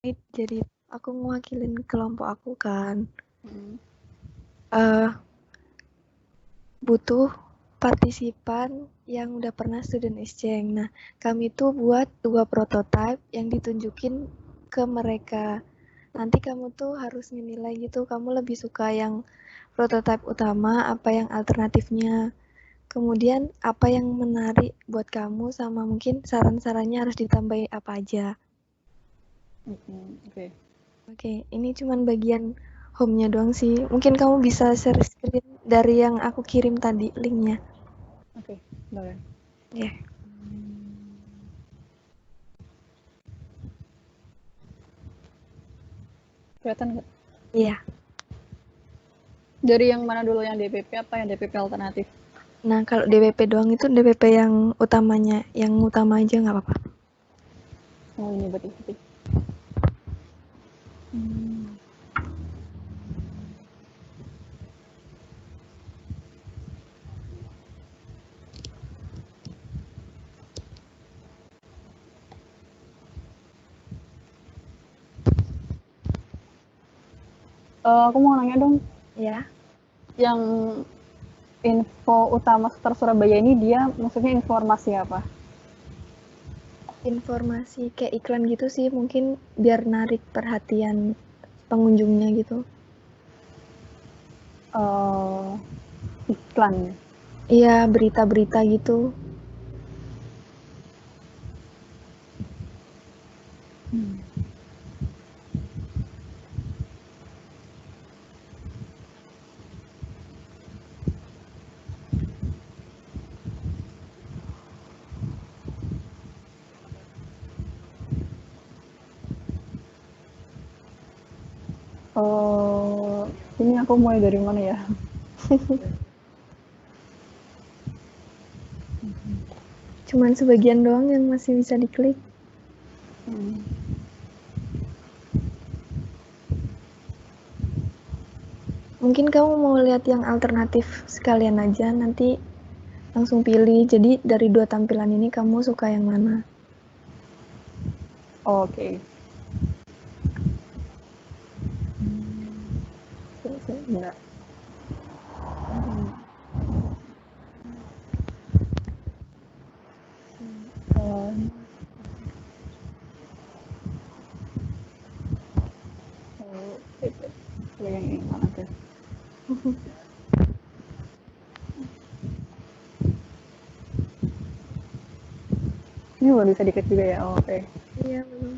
Jadi aku mewakilin kelompok aku kan. Hmm. Butuh partisipan yang udah pernah student exchange. Nah, kami tuh buat 2 prototype yang ditunjukin ke mereka. Nanti kamu tuh harus menilai gitu, kamu lebih suka yang prototype utama apa yang alternatifnya. Kemudian apa yang menarik buat kamu sama mungkin saran-sarannya harus ditambahin apa aja. Oke. Oke, ini cuman bagian home-nya doang sih. Mungkin kamu bisa share screen dari yang aku kirim tadi linknya. Oke, boleh. Ya. Kelihatan nggak? Iya. Dari yang mana dulu, yang DPP apa yang DPP alternatif? Nah, kalau DWP doang itu DWP yang utamanya, yang utama aja nggak apa-apa. Oh, ini berarti. Hmm. Aku mau nanya dong, Ya. yang info utama Setar Surabaya ini dia maksudnya informasi apa? Informasi kayak iklan gitu sih, mungkin biar narik perhatian pengunjungnya gitu. Uh, Iklan. Iya, berita-berita gitu. Ini aku mulai dari mana ya? Cuman sebagian doang yang masih bisa diklik. Mungkin kamu mau lihat yang alternatif sekalian aja, nanti langsung pilih. Jadi dari 2 tampilan ini kamu suka yang mana? Oke. Enggak. Yang ini mana tuh? Ini belum bisa diklik juga ya? Oh, oke. Iya, belum.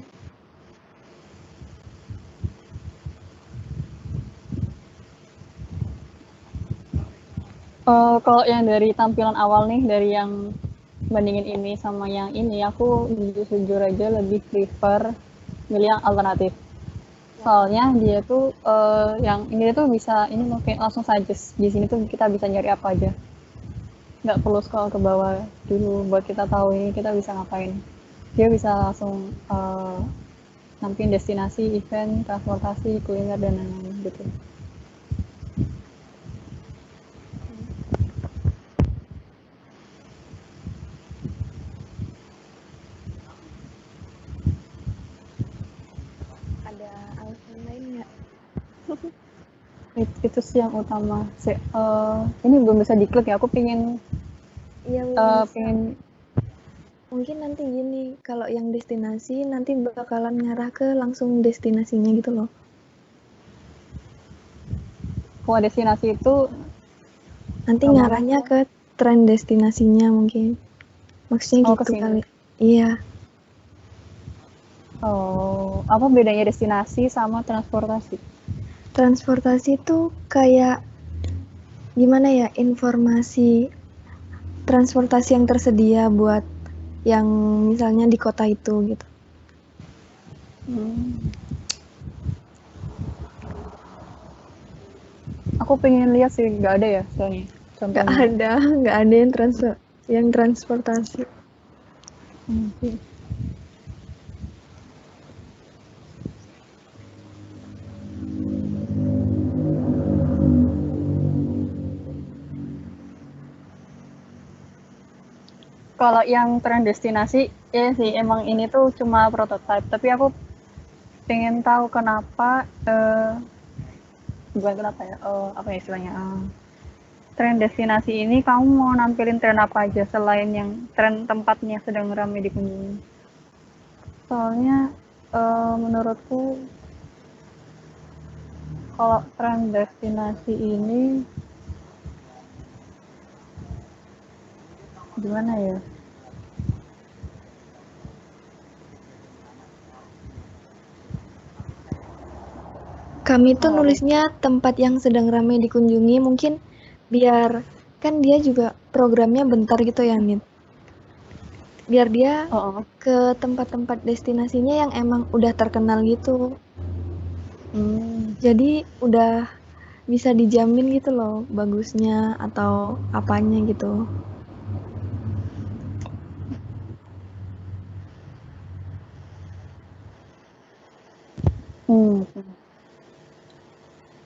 Kalau yang dari tampilan awal nih, dari yang bandingin ini sama yang ini, aku jujur aja lebih prefer milih yang alternatif. Soalnya dia tuh yang ini tuh bisa ini mau kayak langsung suggest. Di sini tuh kita bisa nyari apa aja. Nggak perlu scroll ke bawah dulu buat kita tahu ini kita bisa ngapain. Dia bisa langsung nampilin destinasi, event, transportasi, kuliner dan lain-lain gitu. Ada alasan lain nggak? Itu sih yang utama. Ini belum bisa diklik ya. Aku pingin Iya, belum bisa. pingin Mungkin nanti gini, kalau yang destinasi nanti bakalan ngarah ke langsung destinasinya gitu loh. kalau destinasi itu Nanti kemana? ngarahnya ke tren destinasinya mungkin. Maksudnya Oh, ke gitu sini. kali. Iya, Oh, apa bedanya destinasi sama transportasi? transportasi itu kayak gimana ya, informasi transportasi yang tersedia buat yang misalnya di kota itu gitu. Hmm. Aku pengen lihat sih, nggak ada ya soalnya Nggak contohnya. ada, nggak ada yang transportasi. Hmm. Kalau yang tren destinasi, ya sih emang ini tuh cuma prototype. Tapi aku pengen tahu kenapa bukan kenapa ya, apa ya istilahnya, tren destinasi ini kamu mau nampilin tren apa aja selain yang tren tempatnya sedang ramai dikunjungi? Soalnya menurutku kalau tren destinasi ini gimana ya? Kami tuh Harus. nulisnya tempat yang sedang ramai dikunjungi, mungkin biar kan dia juga programnya bentar gitu ya, Mit. Biar dia Oh, ke tempat-tempat destinasinya yang emang udah terkenal gitu. hmm. Jadi udah bisa dijamin gitu loh bagusnya atau apanya gitu. Hmm.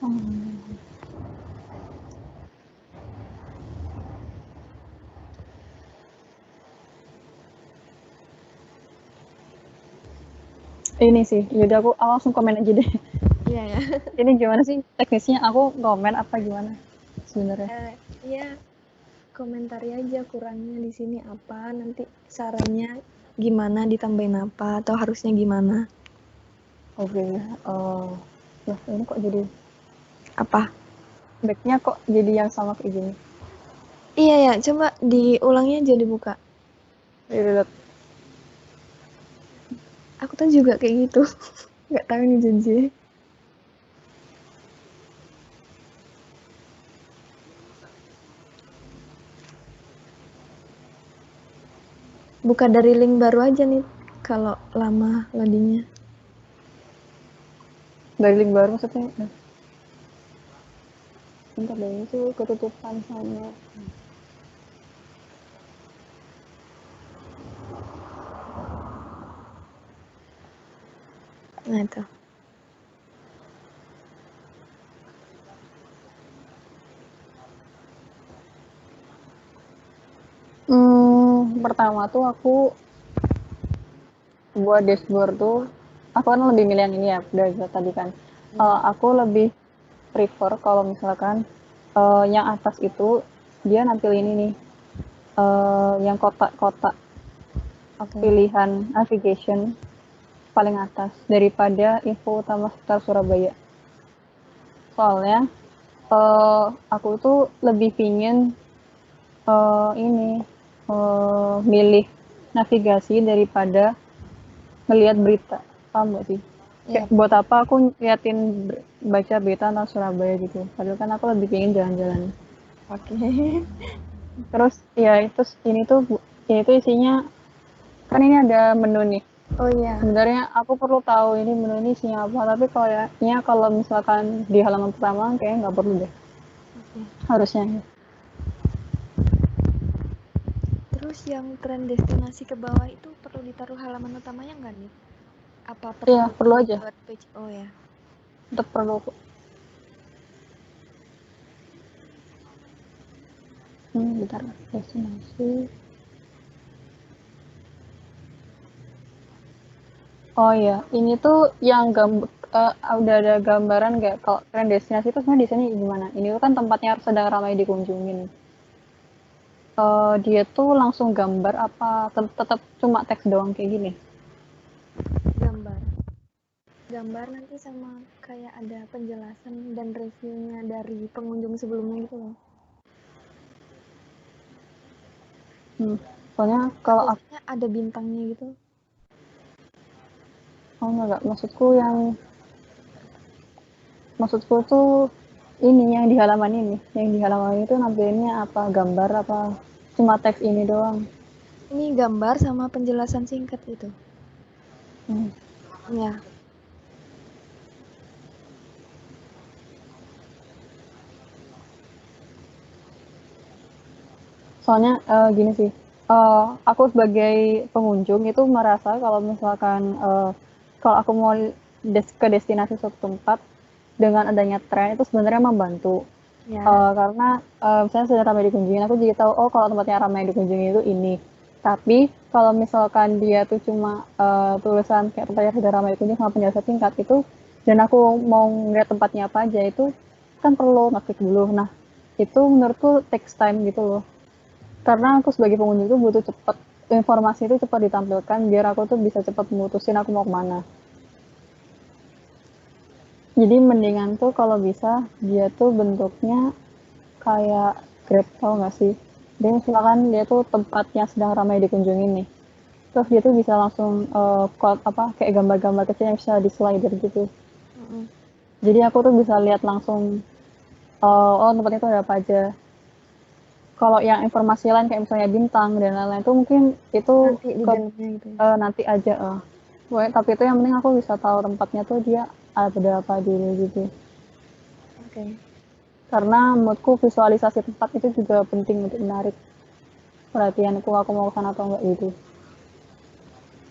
Hmm. Ini sih, yaudah aku langsung komen aja deh. Iya ya. Ini gimana sih teknisnya? Aku komen apa gimana sebenarnya? Iya, komentari aja kurangnya di sini apa, nanti sarannya gimana ditambahin apa atau harusnya gimana. Oke, ya ini kok jadi Apa? backnya kok jadi yang sama kayak gini. Iya ya, coba diulangnya aja dibuka. Lihat. Aku tuh juga kayak gitu. Nggak tahu nih janji. Buka dari link baru aja nih kalau lama loadingnya. Dari link baru maksudnya. Bentar deh, itu ketutupan sama. Nah itu. Pertama tuh aku buat dashboard tuh, aku kan lebih milih yang ini ya, dari tadi kan. Aku lebih prefer kalau misalkan yang atas itu dia nampil ini nih, yang kotak-kotak Oke. pilihan navigation paling atas daripada info utama sekitar Surabaya. Soalnya aku tuh lebih pingin ini milih navigasi daripada ngelihat berita, paham nggak sih? Iya, Kayak buat apa aku liatin baca berita tentang Surabaya gitu, padahal kan aku lebih pingin jalan-jalan. oke. Terus ya itu ini tuh ini tuh isinya kan ini ada menu nih. Oh iya. Sebenarnya aku perlu tahu ini menu ini isinya apa, tapi kayaknya kalau misalkan di halaman pertama kayaknya nggak perlu deh, Oke. harusnya. Terus yang tren destinasi ke bawah itu perlu ditaruh halaman utamanya nggak nih? Apa Iya, perlu perlu aja, dibuat page? Oh ya. tetap perlu. Bentar, destinasi. Oh iya, ini tuh yang udah ada gambaran nggak kalau tren destinasi itu sebenarnya di sini gimana? Ini tuh kan tempatnya sedang ramai dikunjungin. Dia tuh langsung gambar apa tetap cuma teks doang kayak gini? Gambar. Gambar nanti sama kayak ada penjelasan dan reviewnya dari pengunjung sebelumnya gitu loh. Soalnya Kan kalau aku, biasanya ada bintangnya gitu. oh enggak, maksudku tuh ini yang di halaman ini tuh nampilinnya apa? Gambar apa? Cuma teks ini doang. Ini gambar sama penjelasan singkat gitu. Hmm. Ya. Soalnya gini sih, aku sebagai pengunjung itu merasa kalau misalkan kalau aku mau ke destinasi suatu tempat dengan adanya tren itu sebenarnya membantu. Ya. Karena misalnya sudah ramai dikunjungi, aku jadi tahu oh kalau tempatnya ramai dikunjungi itu ini. Tapi kalau misalkan dia tuh cuma tulisan kayak tempat yang sudah ramai dikunjungi sama penjelasan singkat itu, dan aku mau ngeliat tempatnya apa aja itu kan perlu ngeklik dulu. Nah itu menurutku takes time gitu loh. Karena aku sebagai pengunjung itu butuh cepet informasi itu cepat ditampilkan biar aku tuh bisa cepat memutusin aku mau kemana. Jadi mendingan tuh kalau bisa dia tuh bentuknya kayak Grab, tau gak sih? Dia misalkan dia tuh tempatnya sedang ramai dikunjungi nih. Terus dia tuh bisa langsung kayak gambar-gambar kecil yang bisa di slider gitu. Jadi aku tuh bisa lihat langsung oh tempat itu ada apa aja. Kalau yang informasi lain kayak misalnya bintang dan lain-lain itu mungkin itu Nanti di dalamnya gitu ya. nanti aja. Tapi itu yang penting aku bisa tahu tempatnya tuh dia ada apa dulu gitu. Oke. Karena menurutku visualisasi tempat itu juga penting untuk menarik perhatianku aku mau kesana atau enggak gitu.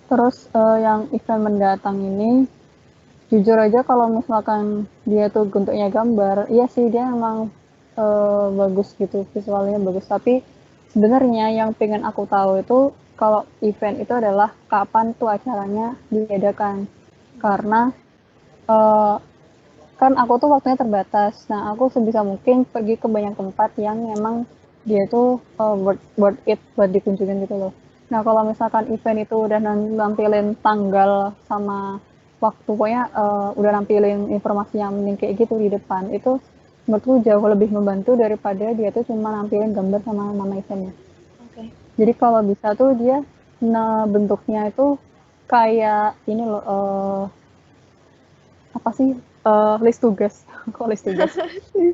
Terus yang event mendatang ini jujur aja kalau misalkan dia tuh bentuknya gambar, iya sih dia memang bagus gitu, visualnya bagus. Tapi sebenarnya yang pengen aku tahu itu kalau event itu adalah kapan tuh acaranya diadakan. Karena eh, kan aku tuh waktunya terbatas. Nah, aku sebisa mungkin pergi ke banyak tempat yang memang dia tuh worth it buat dikunjungin gitu loh. Nah, kalau misalkan event itu udah nampilin tanggal sama waktu, pokoknya udah nampilin informasi yang penting kayak gitu di depan, itu menurutku jauh lebih membantu daripada dia tuh cuma nampilin gambar sama nama eventnya. Oke. Jadi kalau bisa tuh dia bentuknya itu kayak ini loh, apa sih, list tugas. Kok list tugas?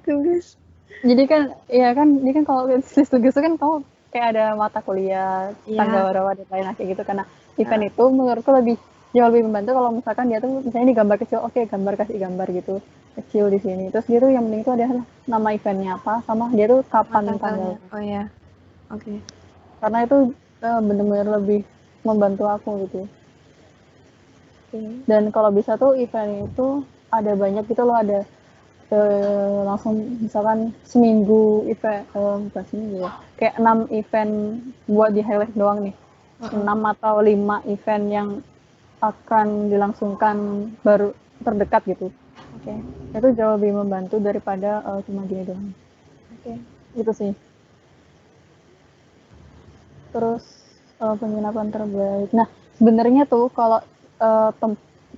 Tugas. Jadi kan ya kan ini kan kalau list tugas itu kan kamu kayak ada mata kuliah, tanggal Iya. berapa, deadline kayak gitu. Karena event itu menurutku jauh lebih membantu kalau misalkan dia tuh misalnya di gambar kecil, oke gambar kasih gambar gitu kecil di sini. Terus dia tuh yang penting itu adalah nama eventnya apa sama dia tuh Sama kapan tanggalnya. tanggalnya. Oh ya. Oke. Karena itu benar-benar lebih membantu aku gitu. Oke. Dan kalau bisa tuh event itu ada banyak gitu loh, ada langsung misalkan seminggu event, bukan seminggu ya, kayak 6 event buat di highlight doang nih. 6 atau 5 event yang akan dilangsungkan baru terdekat gitu. Oke. Itu jauh lebih membantu daripada cuma gini doang. Oke. Gitu sih. Terus penginapan terbaik. Nah, sebenarnya tuh uh,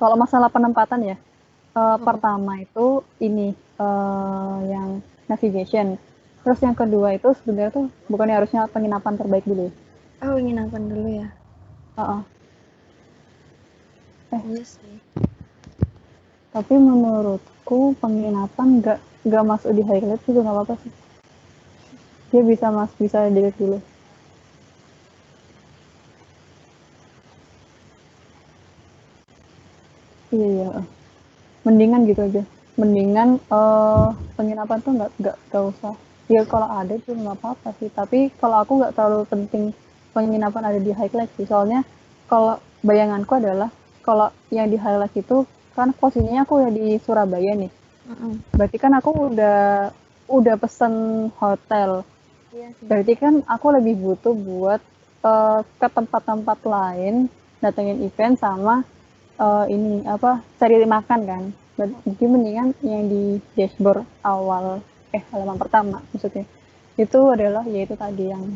kalau masalah penempatan ya, pertama itu ini yang navigation. Terus yang kedua itu sebenarnya tuh bukannya harusnya penginapan terbaik dulu. Oh, penginapan dulu ya. Uh-uh. Iya sih. Tapi menurutku penginapan nggak masuk di highlight juga nggak apa-apa sih. Dia bisa dilihat dulu. Iya iya. Mendingan gitu aja. Mendingan penginapan tuh nggak usah. Ya kalau ada tuh nggak apa-apa sih. Tapi kalau aku nggak terlalu penting penginapan ada di highlight sih. Soalnya kalau bayanganku adalah kalau yang di highlight itu kan posisinya aku udah di Surabaya nih. Berarti kan aku udah pesen hotel. Iya sih. Berarti kan aku lebih butuh buat ke tempat-tempat lain datengin event sama ini apa cari makan kan. Jadi mendingan yang di dashboard awal halaman pertama maksudnya itu adalah yaitu tadi yang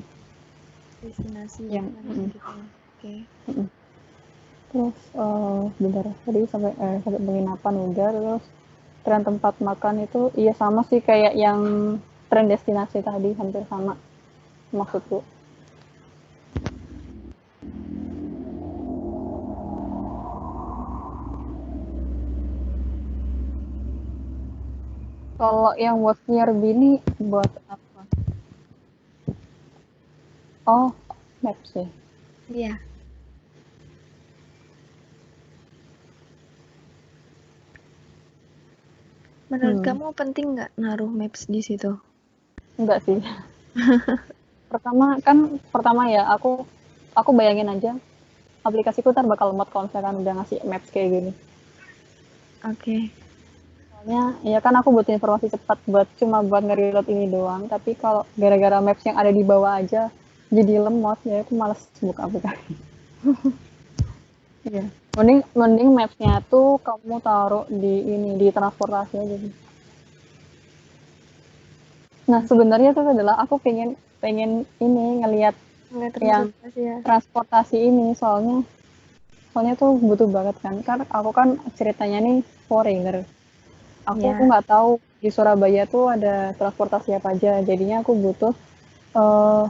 Destinasi yang makanan gitu. Oke. terus bentar tadi sampai penginapan udah. Terus tren tempat makan itu iya sama sih kayak yang tren destinasi tadi, hampir sama maksudku. Kalau yang What's Nearby ini buat apa? Oh, Maps ya. Iya. Menurut kamu penting nggak naruh maps di situ? Enggak sih. Pertama ya aku bayangin aja aplikasiku ntar bakal lemot kalau misalkan udah ngasih maps kayak gini. Oke. Soalnya ya kan aku butuh informasi cepat cuma buat nge-reload ini doang. Tapi kalau gara-gara maps yang ada di bawah aja jadi lemot ya, aku malas buka aplikasi. Iya. Mending maps-nya tuh kamu taruh di transportasi aja. Nah, sebenarnya itu adalah aku pengen ini ngelihat yang transportasi ya. transportasi ini, soalnya tuh butuh banget kan. Karena aku kan ceritanya nih foreigner. Aku Ya. nggak tahu di Surabaya tuh ada transportasi apa aja. Jadinya aku butuh uh,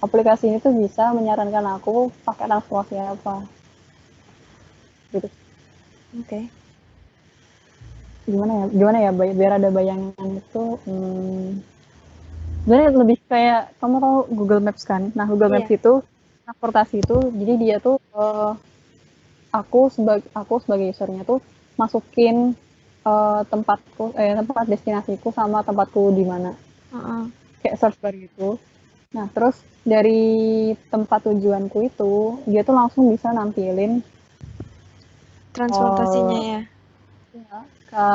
aplikasi ini tuh bisa menyarankan aku pakai transportasi apa gitu. Oke. Gimana ya biar ada bayangan itu. Sebenarnya lebih kayak kamu tahu Google Maps kan. Nah, Google Maps Iya. itu transportasi itu, jadi dia tuh aku sebagai usernya tuh masukin tempat destinasiku sama tempatku di mana, kayak search bar gitu. Nah, terus dari tempat tujuanku itu dia tuh langsung bisa nampilin Transportasinya ya. ya, ke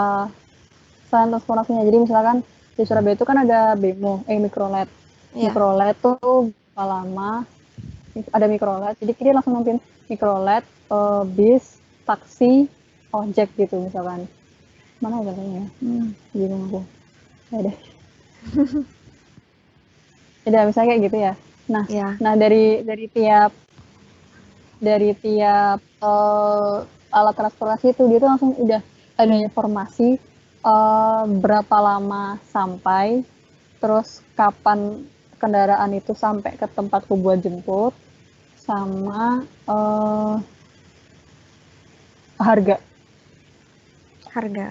selain transportasinya. Jadi misalkan di Surabaya itu kan ada mikrolet. Iya. Mikrolet tuh berapa lama, ada mikrolet, jadi dia langsung nampilin mikrolet, bis, taksi, ojek gitu misalkan. Mana ya contohnya? Bingung aku. Ya deh. Ya misalnya kayak gitu ya. Nah, Ya. dari tiap alat transportasi itu dia tuh langsung udah ada informasi berapa lama sampai, terus kapan kendaraan itu sampai ke tempatku buat jemput, sama harga. Harga.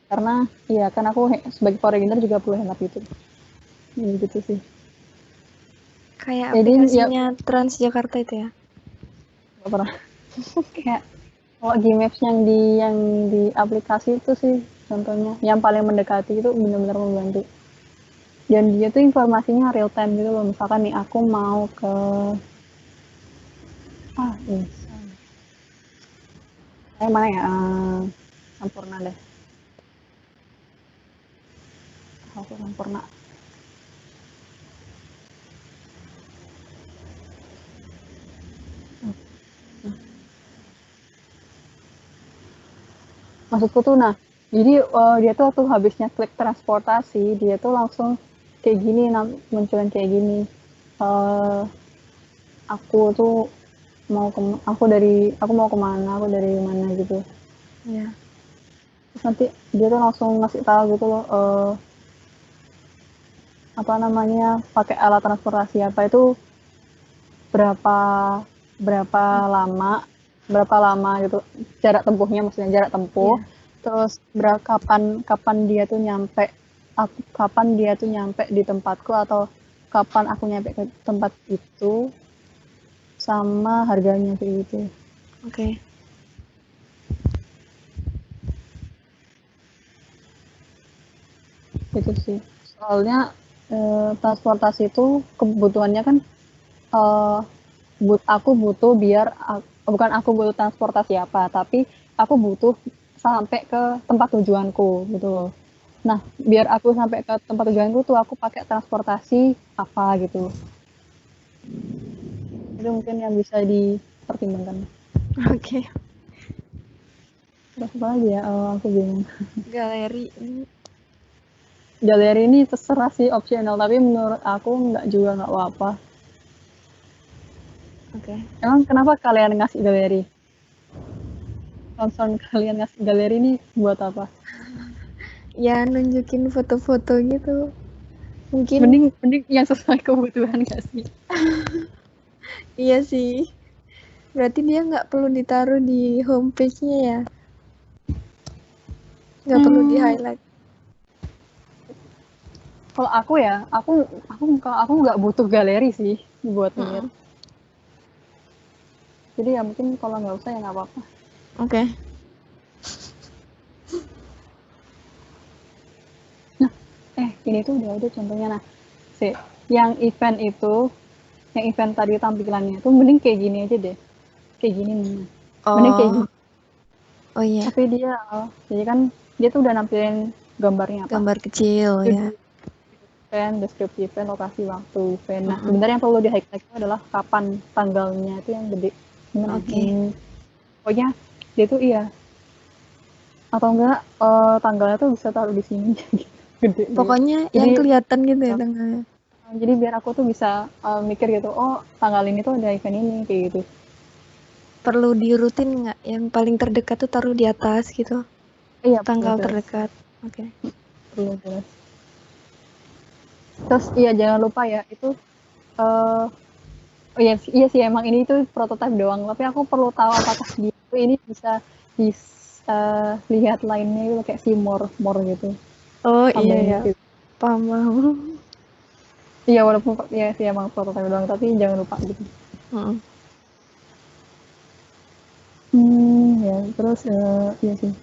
Karena iya kan aku sebagai foreigner juga perlu hemat gitu. Ya, gitu sih. Kayak Jadi ya aplikasinya Transjakarta itu ya. nggak pernah kayak kalau Gmaps yang di aplikasi itu sih contohnya yang paling mendekati itu benar-benar membantu. Dan dia tuh informasinya real time gitu loh. Misalkan nih aku mau ke ini mana ya, Sampurna deh. Aku Sampurna. Maksudku tuh, nah, jadi dia tuh waktu habisnya klik transportasi, dia tuh langsung kayak gini, munculin kayak gini. Uh, aku tuh aku mau kemana, aku dari mana gitu. Iya. Terus nanti dia tuh langsung ngasih tahu gitu loh, apa namanya, pakai alat transportasi apa itu berapa berapa lama berapa lama gitu, jarak tempuhnya, maksudnya jarak tempuh, Iya. terus kapan dia tuh nyampe di tempatku, atau kapan aku nyampe ke tempat itu, sama harganya kayak gitu. Oke. Gitu sih, soalnya transportasi itu kebutuhannya kan, eh, aku butuh bukan aku butuh transportasi apa, tapi aku butuh sampai ke tempat tujuanku gitu loh. Nah, biar aku sampai ke tempat tujuanku tuh aku pakai transportasi apa gitu. Itu mungkin yang bisa dipertimbangkan. Oke. Terus apa lagi ya? Aku bingung. Galeri. Galeri ini terserah sih, optional, tapi menurut aku nggak apa-apa. Oke. Emang kenapa kalian ngasih galeri? Concern kalian ngasih galeri ini buat apa? Ya nunjukin foto-foto gitu. Mungkin Mending yang sesuai kebutuhan nggak sih? iya sih. Berarti dia nggak perlu ditaruh di homepage-nya ya. Nggak perlu di Hmm, highlight. kalau aku ya, aku nggak butuh galeri sih buat lihat. Jadi ya mungkin kalau nggak usah ya nggak apa-apa. Oke. Ini tuh udah ada contohnya. Nah, yang event itu, yang event tadi tampilannya tuh mending kayak gini aja deh. Kayak gini nih. Mending kayak Oh. gini. Oh iya. Tapi jadi kan dia tuh udah nampilin gambarnya apa. Gambar kecil ya. event, deskripsi event, lokasi, waktu event. Nah, sebenarnya yang perlu di-highlight itu adalah kapan tanggalnya itu yang gede. Gimana? Pokoknya dia tuh atau enggak tanggalnya tuh bisa taruh di sini gede. Pokoknya jadi, yang kelihatan gitu ya tanggalnya. Jadi biar aku tuh bisa mikir gitu, oh tanggal ini tuh ada event ini kayak gitu. Perlu diurutin nggak? Yang paling terdekat tuh taruh di atas gitu. Iya, Tanggal jelas. terdekat. Oke. Perlu jelas. Terus iya jangan lupa ya itu oh iya sih emang ini tuh prototipe doang. Tapi aku perlu tahu apakah dia tuh ini bisa lihat lainnya itu kayak si more gitu. Oh iya Tambahnya ya. gitu. Paham. Iya walaupun ya sih emang prototipe doang tapi jangan lupa gitu. Ya terus iya sih.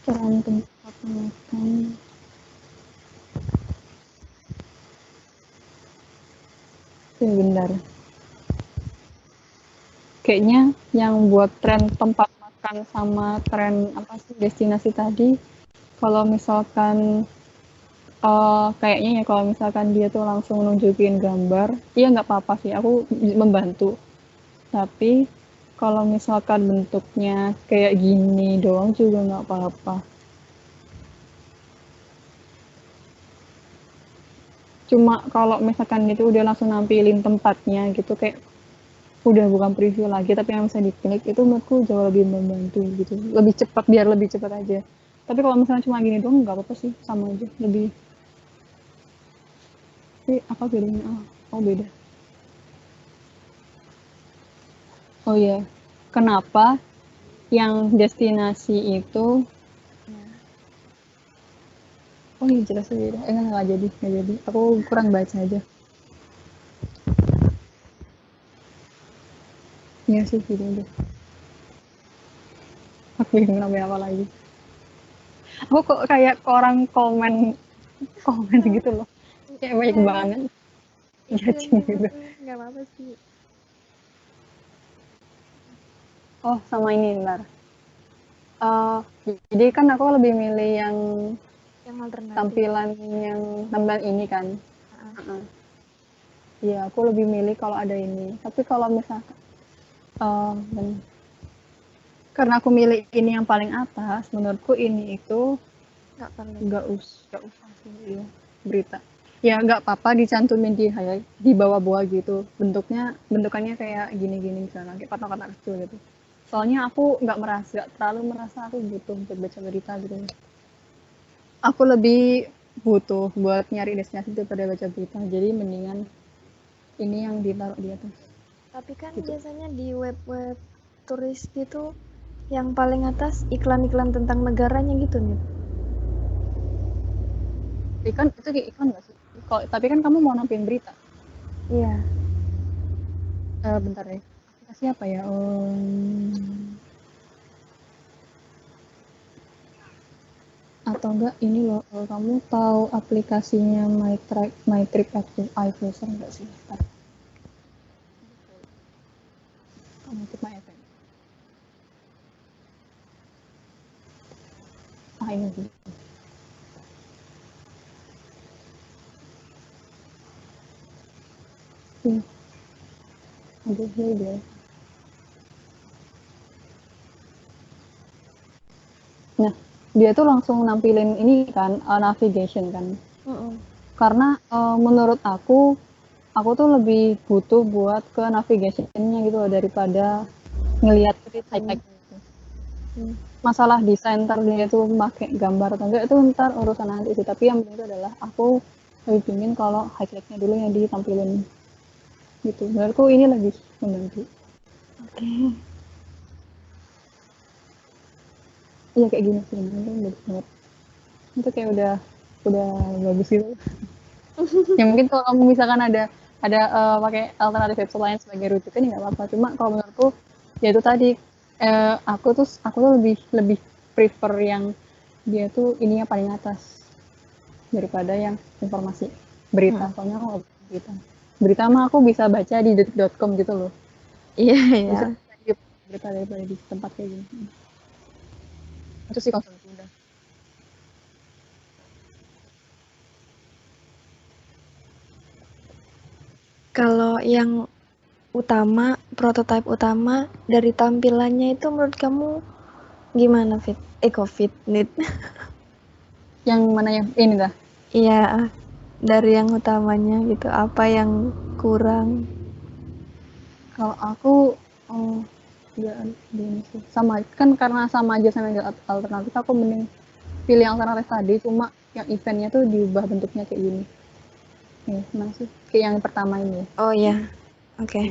Peran tempat makan. Bentar. Kayaknya yang buat tren tempat makan sama tren apa sih destinasi tadi, kalau misalkan kayaknya ya kalau misalkan dia tuh langsung nunjukin gambar, iya nggak apa-apa sih, aku membantu. Tapi kalau misalkan bentuknya kayak gini doang juga nggak apa-apa. Cuma kalau misalkan itu udah langsung nampilin tempatnya gitu kayak udah bukan preview lagi tapi yang bisa diklik itu menurutku jauh lebih membantu gitu, lebih cepat biar lebih cepat aja. Tapi kalau misalnya cuma gini doang nggak apa-apa sih, sama aja lebih. Tapi apa bedanya? Oh beda. Oh iya, kenapa yang destinasi itu? Oh iya jelas beda. Nggak jadi. Aku kurang baca aja. Iya sih gitu deh. Aku bingung namanya apa lagi. Aku kok kayak orang komen gitu loh. Kayak banyak banget. Judging gitu. Nggak apa-apa sih. Oh sama ini ntar. Jadi kan aku lebih milih yang alternatif. tampilan ini kan. Iya, aku lebih milih kalau ada ini. Tapi kalau misalkan karena aku milih ini yang paling atas, menurutku ini itu nggak usah sih ya, berita. Ya nggak apa-apa dicantumin di bawah-bawah gitu. Bentukannya kayak gini-gini misalnya, kayak kotak-kotak kecil gitu. Soalnya aku nggak terlalu merasa aku butuh untuk baca berita gitu. Aku lebih butuh buat nyari destinasi daripada baca berita. Jadi mendingan ini yang ditaruh di atas. Tapi kan gitu. Biasanya di web-web turis gitu yang paling atas iklan-iklan tentang negaranya gitu nih. Iklan itu kayak iklan nggak sih? Tapi kan kamu mau nampilin berita. Iya. Bentar ya. Aplikasi apa ya? Atau enggak ini loh, kamu tahu aplikasinya My Trip iFlower enggak sih? Kamu Trip My Event. Ini sih. Aduh, dia. Nah, dia tuh langsung nampilin ini kan, navigation kan. Karena menurut aku tuh lebih butuh buat ke navigation-nya gitu loh, daripada ngelihat highlight gitu. Masalah desain ntar dia tuh pakai gambar atau enggak itu ntar urusan nanti sih, tapi yang penting itu adalah aku lebih pingin kalau highlightnya dulu yang ditampilin gitu. Menurutku ini lebih membantu. Iya kayak gini sih, itu bagus banget. Itu kayak udah bagus gitu. Ya mungkin kalau kamu misalkan ada pakai alternatif website lain sebagai rujukan ya nggak apa-apa. Cuma kalau menurutku ya itu tadi aku tuh lebih prefer yang dia tuh ininya paling atas daripada yang informasi berita. Soalnya aku nggak berita. berita mah aku bisa baca di detik.com gitu loh. Iya, Bisa ya. di berita daripada di tempat kayak gini. Itu sih kalau udah. Kalau yang utama, prototipe utama dari tampilannya itu menurut kamu gimana, Fit? Fit, Nit. Yang mana yang ini dah? Iya, dari yang utamanya gitu, apa yang kurang? Kalau aku ya ini sih. Sama kan karena sama aja sama yang alternatif, aku mending pilih yang alternatif tadi, cuma yang eventnya tuh diubah bentuknya kayak gini. Nih, mana sih? Kayak yang pertama ini. Oh ya, oke.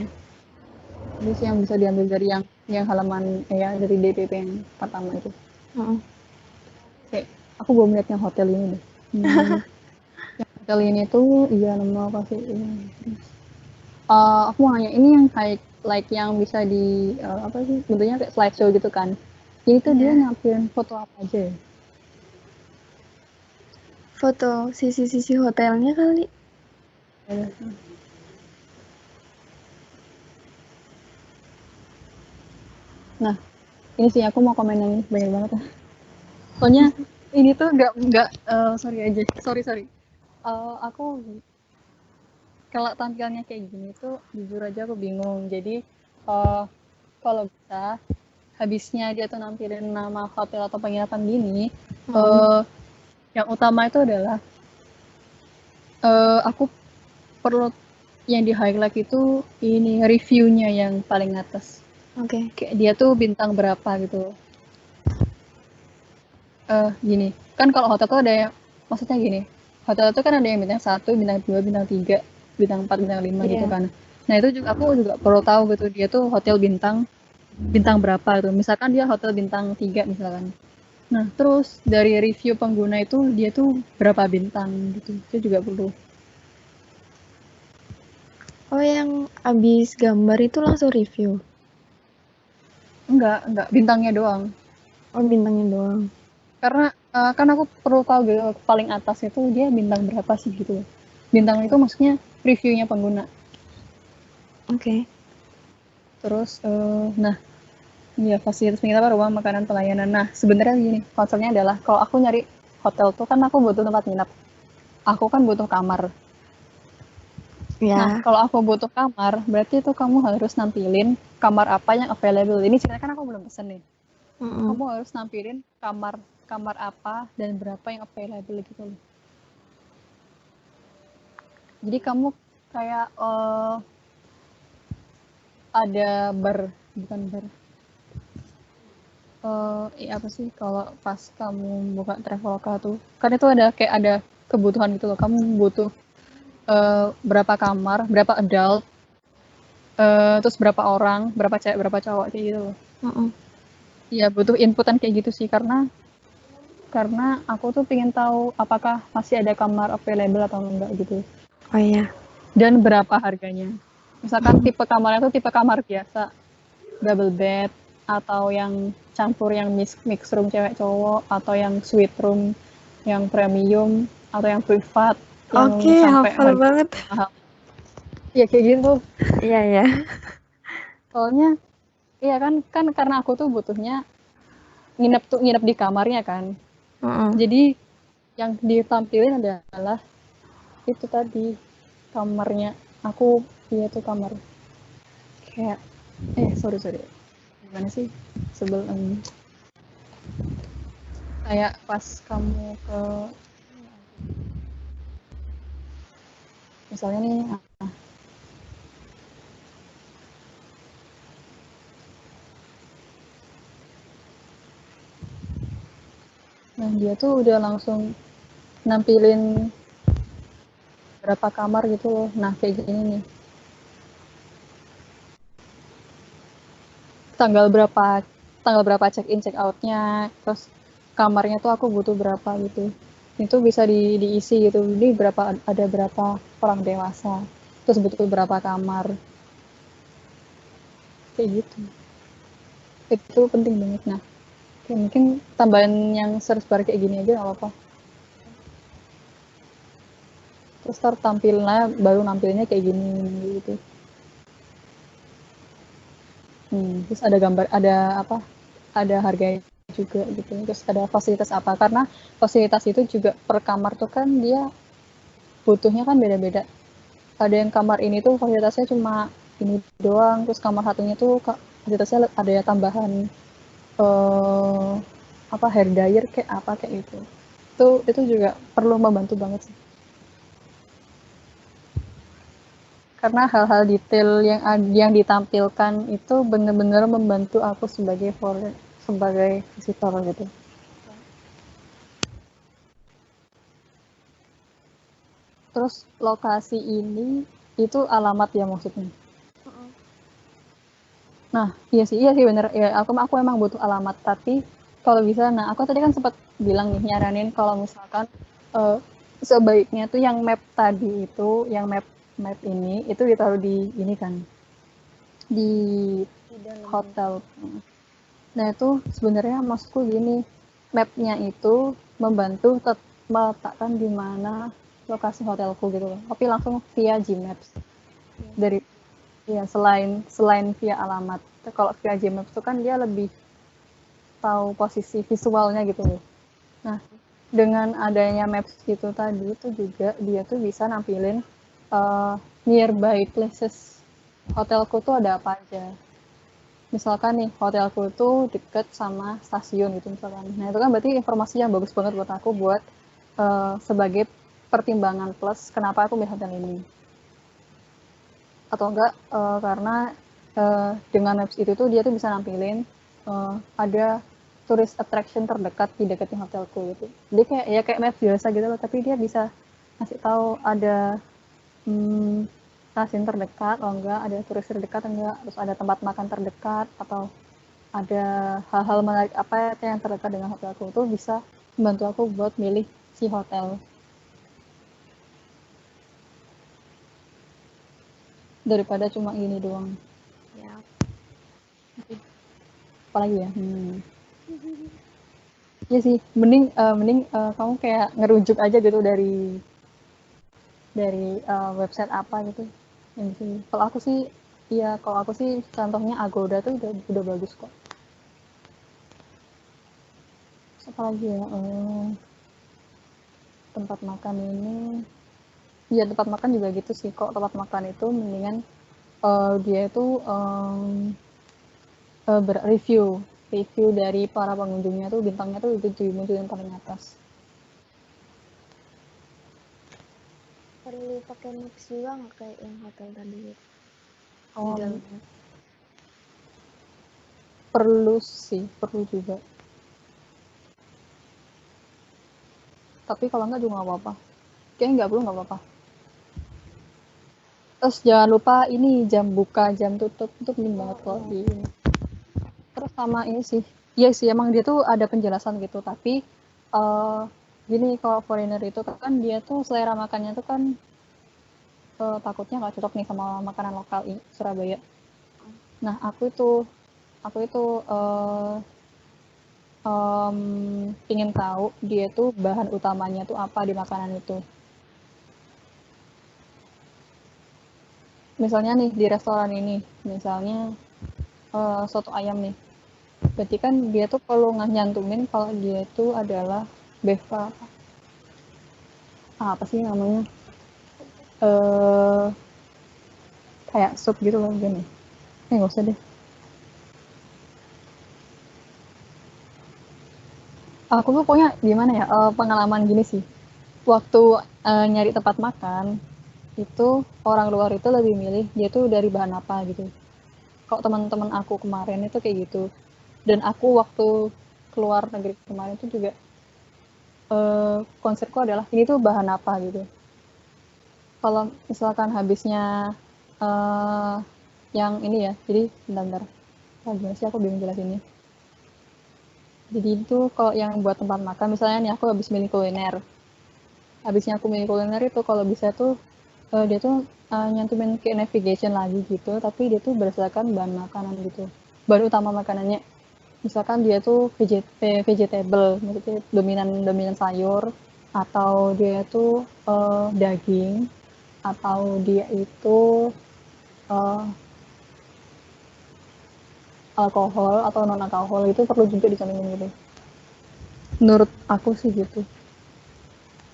Ini sih yang bisa diambil dari yang halaman ya dari DPP yang pertama itu. Mm-mm. Kayak aku belum lihat yang hotel ini deh. Yang hotel ini tuh iya nama apa sih? Aku mau nanya ini yang kayak like yang bisa di apa sih bentuknya kayak slideshow gitu kan? Ini tuh dia Iya. nyampilin foto apa aja ya? Foto sisi-sisi hotelnya kali. Nah, ini sih aku mau komen yang ini banyak banget ya. Soalnya ini tuh nggak sorry aja, sorry. Aku kalau tampilannya kayak gini tuh jujur aja aku bingung. Jadi kalau bisa habisnya dia tuh nampilin nama hotel atau penginapan gini, uh, yang utama itu adalah aku perlu yang di highlight itu ini reviewnya yang paling atas. Oke. Kayak dia tuh bintang berapa gitu. Gini, kan kalau hotel tuh ada yang, maksudnya gini, hotel tuh kan ada yang bintang 1, bintang 2, bintang 3, bintang 4, bintang 5 gitu Iya. kan. Nah itu juga aku juga perlu tahu gitu dia tuh hotel bintang bintang berapa tuh. Misalkan dia hotel bintang 3 misalkan. Nah terus dari review pengguna itu dia tuh berapa bintang gitu. Itu juga perlu. Oh, yang habis gambar itu langsung review. Enggak bintangnya doang. Oh, bintangnya doang. Karena kan aku perlu tahu gitu paling atas itu dia bintang berapa sih gitu. Bintang itu Oke. maksudnya reviewnya pengguna. Oke. Terus nah iya fasilitas penginapan, rumah, makanan, pelayanan. Nah sebenarnya gini konsepnya adalah kalau aku nyari hotel tuh kan aku butuh tempat nginap. Aku kan butuh kamar. Nah Ya. kalau aku butuh kamar berarti itu kamu harus nampilin kamar apa yang available. Ini ceritanya kan aku belum pesen nih. Mm-mm. Kamu harus nampilin kamar kamar apa dan berapa yang available gitu loh. Jadi kamu kayak ada bar, bukan bar. Apa sih kalau pas kamu buka Traveloka tuh, kan itu ada kayak ada kebutuhan gitu loh. Kamu butuh berapa kamar, berapa adult, terus berapa orang, berapa cewek, berapa cowok kayak gitu loh. Mm-mm. Iya butuh inputan kayak gitu sih karena aku tuh pengen tahu apakah masih ada kamar available atau enggak gitu. Oh ya. Dan berapa harganya. Misalkan tipe kamarnya tuh tipe kamar biasa, double bed, atau yang campur yang mix room cewek cowok, atau yang suite room yang premium, atau yang privat yang Oke, sampai hafal harga banget. mahal. Ya kayak gitu. Iya ya. Soalnya iya kan kan karena aku tuh butuhnya nginep di kamarnya kan. Mm-mm. Jadi yang ditampilin adalah itu tadi kamarnya. Aku iya tuh kamar kayak sorry gimana sih sebelum kayak pas kamu ke misalnya nih nah dia tuh udah langsung nampilin berapa kamar gitu loh. Nah kayak gini nih tanggal berapa check in check outnya, terus kamarnya tuh aku butuh berapa gitu. Itu bisa diisi gitu. Jadi ada berapa orang dewasa, terus butuh berapa kamar kayak gitu. Itu penting banget. Nah kayak mungkin tambahan yang search bar kayak gini aja nggak apa-apa. Terus terus tampilnya baru nampilnya kayak gini gitu. Terus ada gambar, ada harganya juga gitu, terus ada fasilitas apa, karena fasilitas itu juga per kamar tuh kan dia butuhnya kan beda-beda. Ada yang kamar ini tuh fasilitasnya cuma ini doang, terus kamar satunya tuh fasilitasnya ada ya tambahan hair dryer kayak apa kayak gitu. Itu juga perlu membantu banget sih. Karena hal-hal detail yang ditampilkan itu benar-benar membantu aku sebagai visitor gitu. Terus lokasi ini itu alamat ya maksudnya. Nah, iya sih bener ya, aku emang butuh alamat, tapi kalau bisa, nah aku tadi kan sempat bilang nih, nyaranin kalau misalkan sebaiknya tuh yang map tadi itu, yang map ini itu ditaruh di ini kan, di hotel. Nah itu sebenarnya maksudku gini, mapnya itu membantu meletakkan di mana lokasi hotelku gitu loh, tapi langsung via Gmaps. Dari ya selain via alamat. Kalau via Gmaps itu kan dia lebih tahu posisi visualnya gitu loh. Nah, dengan adanya maps gitu tadi itu juga dia tuh bisa nampilin nearby places hotelku tuh ada apa aja. Misalkan nih hotelku tuh deket sama stasiun gitu misalkan. Nah itu kan berarti informasi yang bagus banget buat aku buat sebagai pertimbangan plus kenapa aku milih hotel ini. Atau enggak karena dengan maps itu tuh dia tuh bisa nampilin ada tourist attraction terdekat di dekatnya hotelku gitu. Jadi kayak maps biasa gitu loh, tapi dia bisa ngasih tahu ada stasiun terdekat, atau enggak ada turis terdekat, enggak, terus ada tempat makan terdekat, atau ada hal-hal menarik apa yang terdekat dengan hotelku, itu bisa membantu aku buat milih si hotel. Daripada cuma ini doang. Ya. Apalagi ya? Iya sih, mending kamu kayak ngerujuk aja gitu dari website apa gitu yang di sini. Kalau aku sih contohnya Agoda tuh udah bagus kok. Apalagi ya, tempat makan ini, ya tempat makan juga gitu sih kok. Tempat makan itu mendingan dia itu review dari para pengunjungnya tuh bintangnya tuh itu dimunculin paling atas. Perlu pakai maps juga nggak kayak yang hotel tadi gitu? Di Oh, dalamnya. perlu juga. Tapi kalau nggak juga nggak apa-apa. Kayaknya nggak perlu nggak apa-apa. Terus jangan lupa ini jam buka, jam tutup itu penting banget kalau di ini. Terus sama ini sih, iya sih emang dia tuh ada penjelasan gitu, tapi gini kalau foreigner itu kan dia tuh selera makannya tuh kan takutnya nggak cocok nih sama makanan lokal Surabaya. Nah aku itu ingin tahu dia tuh bahan utamanya tuh apa di makanan itu. Misalnya nih di restoran ini, misalnya soto ayam nih. Berarti kan dia tuh perlu nyantumin kalau dia itu adalah beva apa sih namanya? Eh kayak sup gitu loh gini. Nggak usah deh. Aku tuh pokoknya gimana ya pengalaman gini sih. Waktu nyari tempat makan itu orang luar itu lebih milih dia tuh dari bahan apa gitu. Kalau teman-teman aku kemarin itu kayak gitu. Dan aku waktu keluar negeri kemarin itu juga konsepku adalah ini tuh bahan apa gitu. Kalau misalkan habisnya yang ini ya, jadi bentar. Gimana sih aku bingung jelasinnya. Jadi itu kalau yang buat tempat makan, misalnya nih aku habis milih kuliner. Habisnya aku milih kuliner itu kalau bisa tuh dia tuh nyantumin kayak navigation lagi gitu, tapi dia tuh berdasarkan bahan makanan gitu. Bahan utama makanannya. Misalkan dia tuh vegetable, maksudnya dominan sayur, atau dia itu daging, atau dia itu alkohol atau non alkohol, itu perlu juga dicantumin gitu. Menurut aku sih gitu.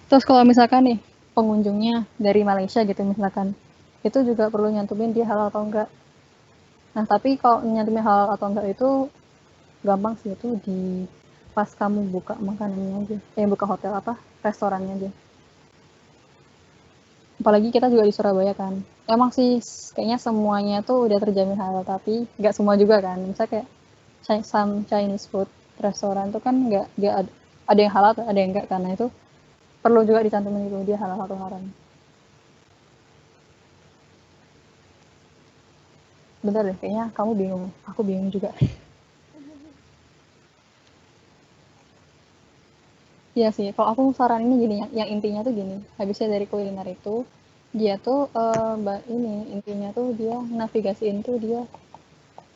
Terus kalau misalkan nih pengunjungnya dari Malaysia gitu misalkan, itu juga perlu nyantumin dia halal atau enggak. Nah tapi kalau nyantumin halal atau enggak itu gampang sih, itu di pas kamu buka makanannya aja, buka hotel apa restorannya aja. Apalagi kita juga di Surabaya kan, emang sih kayaknya semuanya tuh udah terjamin halal, tapi nggak semua juga kan. Misalnya kayak some Chinese food restoran tuh kan nggak ada yang halal ada yang enggak, karena itu perlu juga dicantumin itu dia halal atau haram. Bentar deh, kayaknya kamu bingung, aku bingung juga. Iya sih, kalau aku saranin gini, yang intinya tuh gini, habisnya dari kuliner itu, dia tuh ini intinya tuh dia navigasiin tuh dia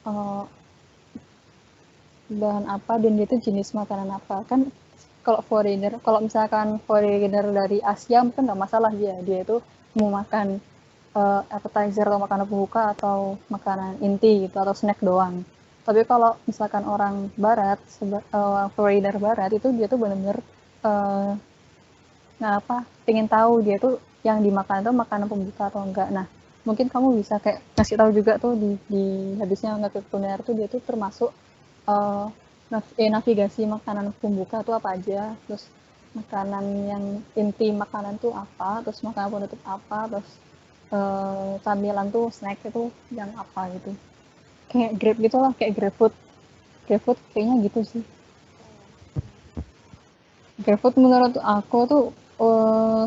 eh, bahan apa dan dia tuh jenis makanan apa. Kan kalau misalkan foreigner dari Asia mungkin nggak masalah, dia itu mau makan appetizer atau makanan pembuka atau makanan inti gitu atau snack doang. Tapi kalau misalkan orang barat, foreigner barat itu dia tuh benar-benar uh, nah apa pengen tahu dia tuh yang dimakan itu makanan pembuka atau enggak. Nah mungkin kamu bisa kayak ngasih tahu juga tuh di habisnya nggak ke kuliner tuh dia tuh termasuk uh, navigasi makanan pembuka tuh apa aja, terus makanan yang inti makanan tuh apa, terus makanan penutup apa, terus camilan tuh snack itu yang apa gitu, kayak grab gitu lah, kayak GrabFood kayaknya gitu sih. GrabFood menurut aku tuh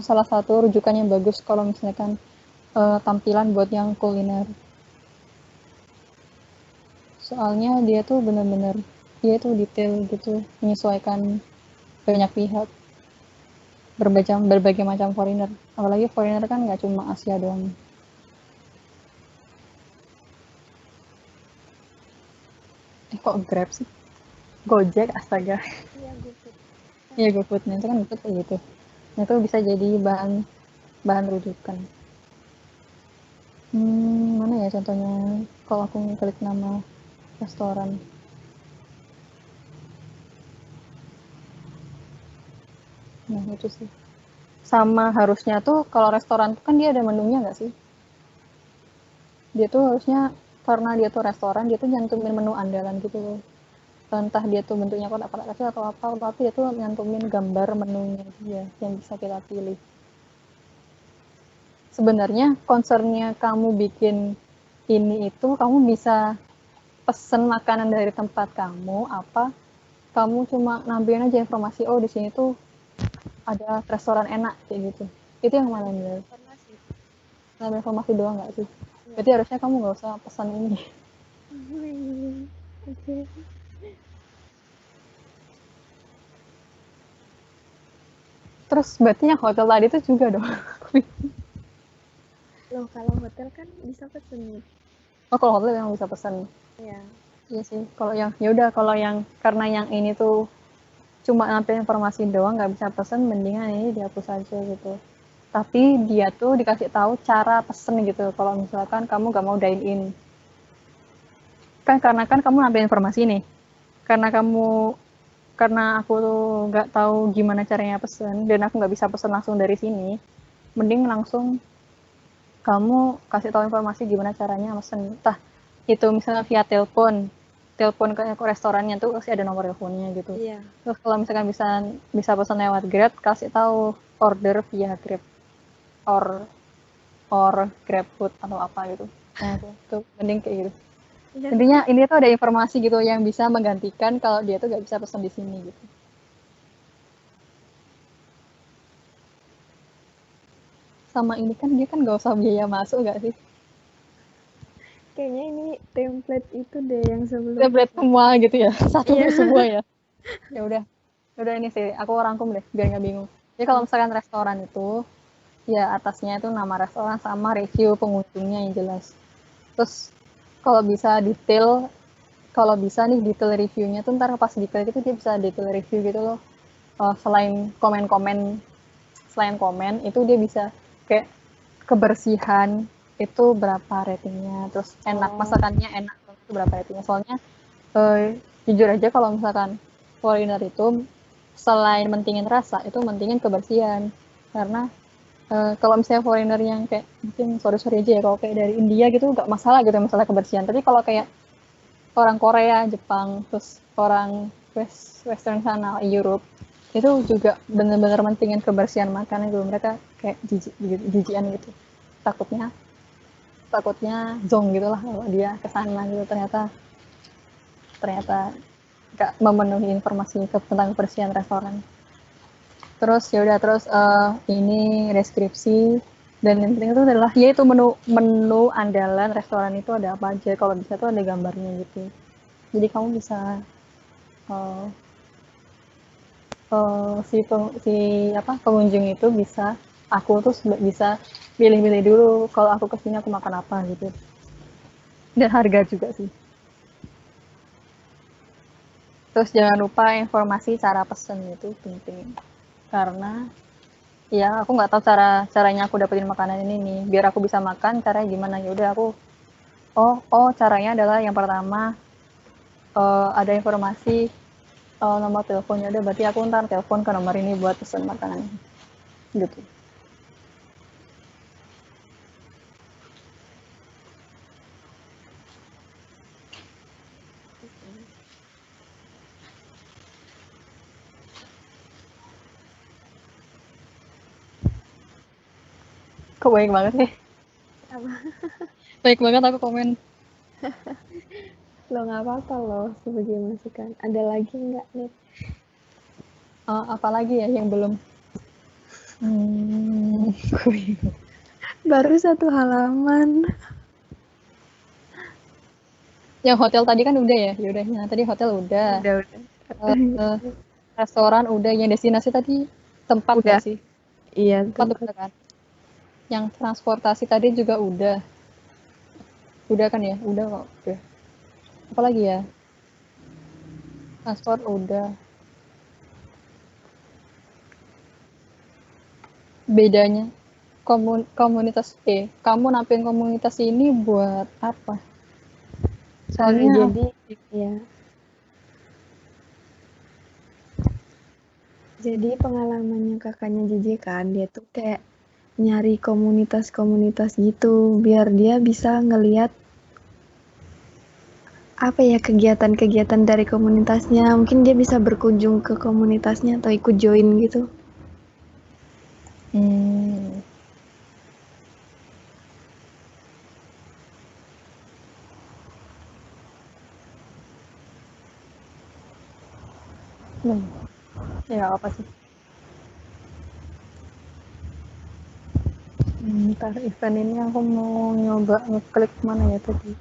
salah satu rujukan yang bagus kalau misalkan tampilan buat yang kuliner. Soalnya dia tuh bener-bener dia tuh detail gitu, menyesuaikan banyak pihak, berbagai macam foreigner. Apalagi foreigner kan nggak cuma Asia doang. Kok Grab sih? Gojek, astaga. Iya, GoFood. Iya GoFood, itu kan GoFood kayak gitu. Nah, itu bisa jadi bahan bahan rujukan. Mana ya contohnya kalau aku ngeklik nama restoran. Nah, itu sih. Sama harusnya tuh kalau restoran tuh kan dia ada menunya nggak sih? Dia tuh harusnya karena dia tuh restoran, dia tuh nyantumin menu andalan gitu loh. Entah dia tuh bentuknya kotak-kotak kecil atau apa, tapi dia tuh nyantumin gambar menunya dia yang bisa kita pilih. Sebenarnya concernnya kamu bikin ini itu kamu bisa pesen makanan dari tempat kamu apa, kamu cuma nambahin aja informasi, oh di sini tuh ada restoran enak kayak gitu. Itu yang mana nih? Informasi. Nambah informasi doang nggak sih? Ya. Berarti harusnya kamu nggak usah pesan ini. Oke. Terus berarti yang hotel tadi itu juga dong. Loh, kalau hotel kan bisa pesen nih. Oh kalau hotel yang bisa pesan. Ya. Iya sih. Kalau yang ya udah kalau yang karena yang ini tuh cuma nampil informasi doang nggak bisa pesan, mendingan ini dihapus aja gitu. Tapi dia tuh dikasih tahu cara pesen gitu. Kalau misalkan kamu nggak mau dine in, kan karena kan kamu nampil informasi nih. Karena aku tuh nggak tahu gimana caranya pesen dan aku nggak bisa pesen langsung dari sini, mending langsung kamu kasih tahu informasi gimana caranya pesen. Entah itu misalnya via telepon ke restorannya tuh kasih ada nomor teleponnya gitu. Iya. Terus kalau misalkan bisa bisa pesan lewat Grab, kasih tahu order via Grab or or Grab Food atau apa gitu. Nah itu mending kayak gitu. Ya, Intinya ini tuh ada informasi gitu yang bisa menggantikan kalau dia tuh gak bisa pesan di sini gitu. Sama ini kan dia kan gak usah biaya masuk gak sih? kayaknya ini template itu deh yang Template sebelumnya. semua gitu ya, satu Iya. untuk semua ya. Ya udah ini sih aku rangkum deh biar nggak bingung. Jadi kalau misalkan restoran itu ya atasnya itu nama restoran sama review pengunjungnya yang jelas. Terus kalau bisa detail, kalau bisa nih detail reviewnya tuh ntar pas diklik itu dia bisa detail review gitu loh. Selain komen-komen selain komen itu dia bisa kayak kebersihan itu berapa ratingnya, terus enak masakannya enak itu berapa ratingnya. Soalnya jujur aja kalau misalkan foreigner itu selain mentingin rasa itu mentingin kebersihan, karena kalau misalnya foreigner yang kayak mungkin sorry aja ya kalau kayak dari India gitu nggak masalah gitu masalah kebersihan, tapi kalau kayak orang Korea, Jepang, terus orang Western sana, Europe itu juga benar-benar mentingin kebersihan makanan gitu. Mereka kayak jijian gitu, takutnya zong gitulah kalau dia kesana gitu, ternyata nggak memenuhi informasi tentang kebersihan restoran. Terus ya udah, terus ini deskripsi, dan yang penting itu adalah yaitu menu andalan restoran itu ada apa aja, kalau bisa tuh ada gambarnya gitu, jadi kamu bisa pengunjung itu bisa, aku tuh bisa pilih-pilih dulu kalau aku kesini aku makan apa gitu, dan harga juga sih. Terus jangan lupa informasi cara pesen, itu penting, karena ya aku nggak tahu caranya aku dapetin makanan ini nih, biar aku bisa makan caranya gimana. Ya udah aku caranya adalah yang pertama ada informasi nomor teleponnya, udah berarti aku ntar telepon ke nomor ini buat pesen makanan gitu. Kok baik banget sih? Apa? Baik banget aku komen. Lo nggak apa-apa loh sebagai masukan. Ada lagi nggak nih? Apa lagi ya yang belum? Baru 1 halaman. Yang hotel tadi kan udah ya? Ya udah, yang tadi hotel udah. Udah. Restoran udah, yang destinasi tadi tempat nggak Udah. sih? Iya, Tempat udah kan? Yang transportasi tadi juga udah. Udah kan ya? Udah kok. Udah. Apa lagi ya? Transport udah. Bedanya komunitas kamu nampilin komunitas ini buat apa? Soalnya jadi ya. Jadi pengalamannya kakaknya Jiji kan, dia tuh kayak nyari komunitas-komunitas gitu biar dia bisa ngeliat apa ya kegiatan-kegiatan dari komunitasnya. Mungkin dia bisa berkunjung ke komunitasnya atau ikut join gitu. ya apa sih? Ntar event ini aku mau nyoba ngeklik mana ya tadi.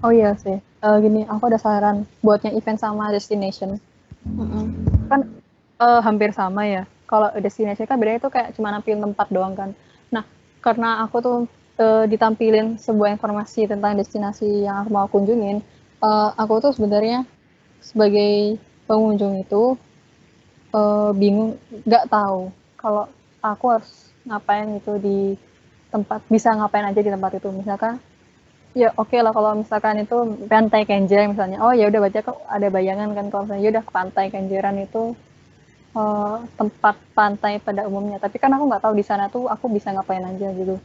Oh iya sih, gini, aku ada saran buatnya event sama destination. Kan hampir sama ya. Kalau destination kan bedanya tuh kayak cuma nampilin tempat doang kan. Nah, karena aku tuh ditampilin sebuah informasi tentang destinasi yang aku mau kunjungin, aku tuh sebenarnya sebagai pengunjung itu bingung, nggak tahu kalau aku harus ngapain gitu di tempat, bisa ngapain aja di tempat itu. Misalkan ya oke lah kalau misalkan itu pantai Kenjeran misalnya, oh ya udah baca kok ada bayangan kan kalau misalnya udah pantai Kenjeran itu tempat pantai pada umumnya, tapi kan aku nggak tahu di sana tuh aku bisa ngapain aja gitu.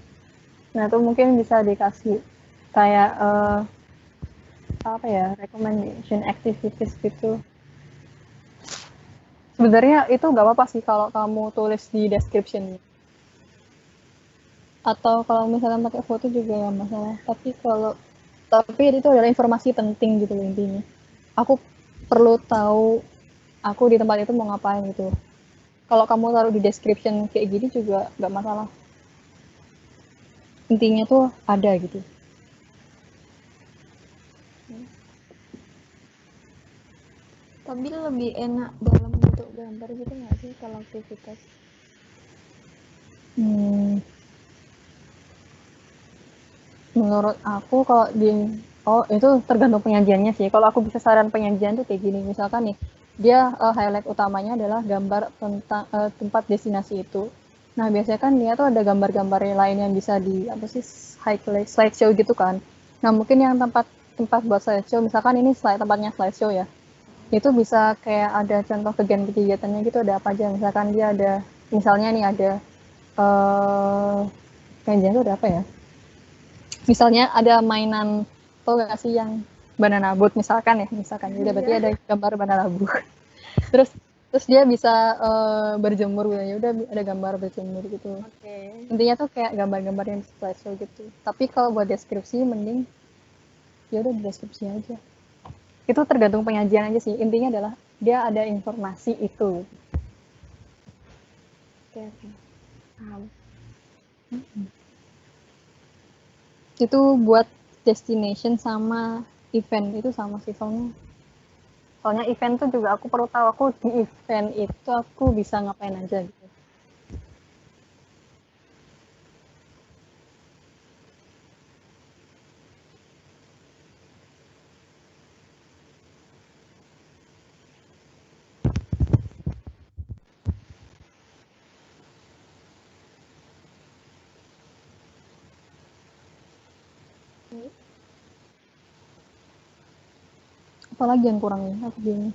Nah itu mungkin bisa dikasih kayak apa ya, recommendation activities gitu. Sebenarnya itu nggak apa-apa sih kalau kamu tulis di description, atau kalau misalkan pakai foto juga nggak masalah, tapi itu adalah informasi penting gitu intinya. Aku perlu tahu aku di tempat itu mau ngapain gitu. Kalau kamu taruh di description kayak gini juga nggak masalah, intinya tuh ada gitu. Tapi lebih enak dalam bentuk gambar gitu nggak sih kalau aktivitas? Menurut aku kalau itu tergantung penyajiannya sih. Kalau aku bisa saran penyajian tuh kayak gini, misalkan nih dia highlight utamanya adalah gambar tentang tempat destinasi itu. Nah biasanya kan dia tuh ada gambar-gambar lain yang bisa di apa sih slideshow gitu kan. Nah mungkin yang tempat buat slideshow, misalkan ini tempatnya slideshow ya, itu bisa kayak ada contoh kegiatan-kegiatannya gitu, ada apa aja. Misalkan dia ada, misalnya nih ada penyajian itu ada apa ya, misalnya ada mainan, tau gak sih yang banana boat misalkan ya, udah berarti ada gambar banana boat. terus terus dia bisa berjemur gitu ya, udah ada gambar berjemur gitu. Intinya tuh kayak gambar-gambar yang slideshow gitu. Tapi kalau buat deskripsi mending ya udah deskripsi aja, itu tergantung penyajian aja sih. Intinya adalah dia ada informasi itu. Oke. Paham. Itu buat destination sama event itu sama sih, soalnya event tuh juga aku perlu tahu aku di event itu aku bisa ngapain aja gitu. Apalagi yang kurang ya aku bingung.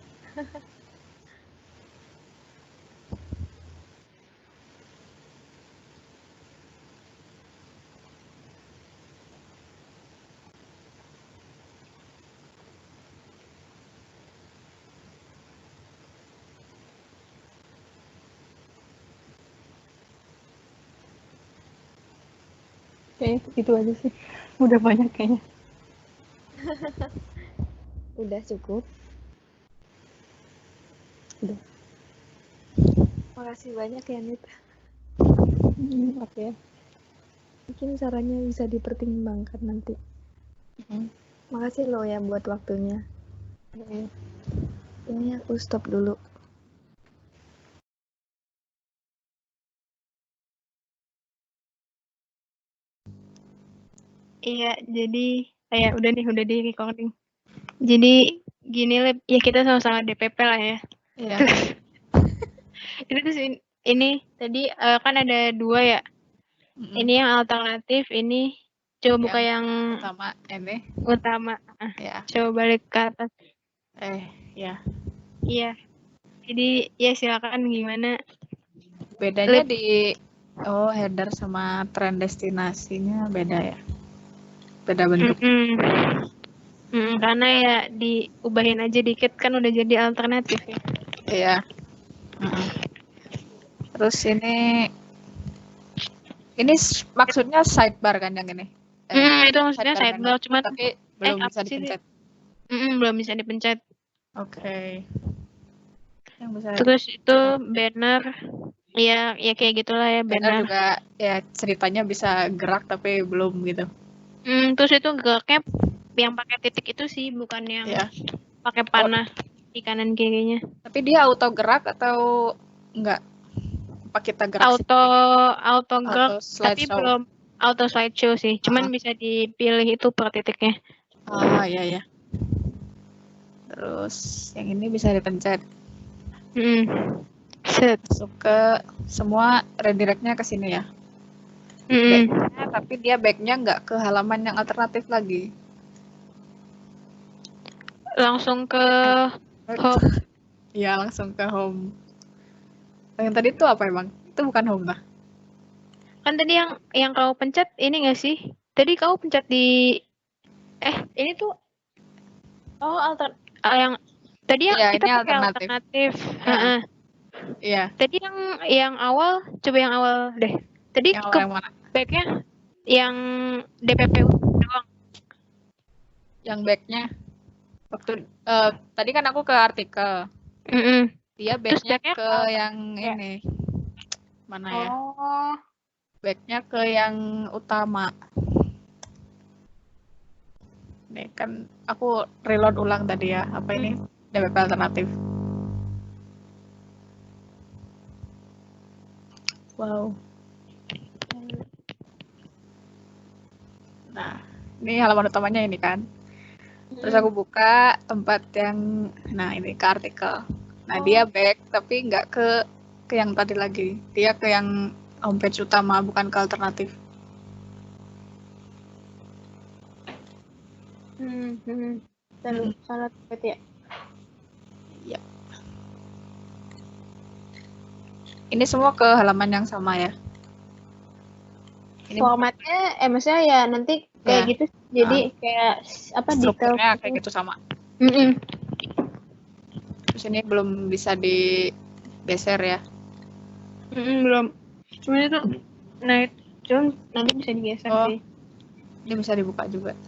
Kayak itu aja sih, udah banyak kayaknya. Udah cukup. Udah. Makasih banyak ya Nit. Oke. Mungkin sarannya bisa dipertimbangkan nanti. Makasih loh ya buat waktunya. Ini aku stop dulu. Iya, jadi kayak udah di recording. Jadi gini ya kita sama-sama DPP lah ya. Iya. Terus ini tadi kan ada 2 ya. Ini yang alternatif, ini coba buka yang Utama ini. utama. Ya. Coba balik ke atas. Ya. Iya. Jadi ya silakan gimana. Bedanya di header sama tren destinasinya beda ya. Beda bentuk. Karena ya diubahin aja dikit kan udah jadi alternatif ya. Iya. Terus ini maksudnya sidebar kan yang ini? Itu maksudnya sidebar cuman tapi belum bisa dipencet. Belum bisa dipencet. Oke. Yang bisa Terus itu banner ya kayak gitulah ya banner. juga ya ceritanya bisa gerak tapi belum gitu. Terus itu geraknya yang pakai titik itu sih, bukan yang pakai panah di kanan kirinya. Tapi dia auto gerak atau enggak? Apa kita gerak? Auto gerak, tapi belum auto slideshow sih. Cuman bisa dipilih itu per titiknya. Iya. Terus yang ini bisa dipencet. Set. Masuk ke semua redirectnya ke sini ya. Tapi dia backnya nggak ke halaman yang alternatif lagi. Langsung ke home. Iya, langsung ke home. Yang tadi itu apa emang? Itu bukan home lah. Kan tadi yang kau pencet ini nggak sih? Tadi kau pencet di ini tuh yang tadi yang kita pakai alternatif. Iya. Tadi yang awal, coba yang awal deh. Tadi yang ke mana? backnya yang DPP doang. Yang backnya waktu tadi kan aku ke artikel. Dia backnya ke yang ini. Mana ya? Backnya ke yang utama. Nih kan aku reload ulang tadi ya. Apa ini? DPP alternatif. Wow. Nah, Ini halaman utamanya ini kan. Terus aku buka tempat yang, nah ini ke artikel. Nah dia back tapi nggak ke yang tadi lagi. Dia ke yang homepage utama, bukan ke alternatif. Salah berarti ya. Ya. Ini semua ke halaman yang sama ya. Ini Formatnya, maksudnya ya nanti kayak Ya. gitu. Jadi kayak apa detail. strukturnya kayak gitu sama. Terus ini belum bisa digeser ya. Belum. Cuman itu, nah itu nanti bisa digeser Oh. sih. Ini bisa dibuka juga.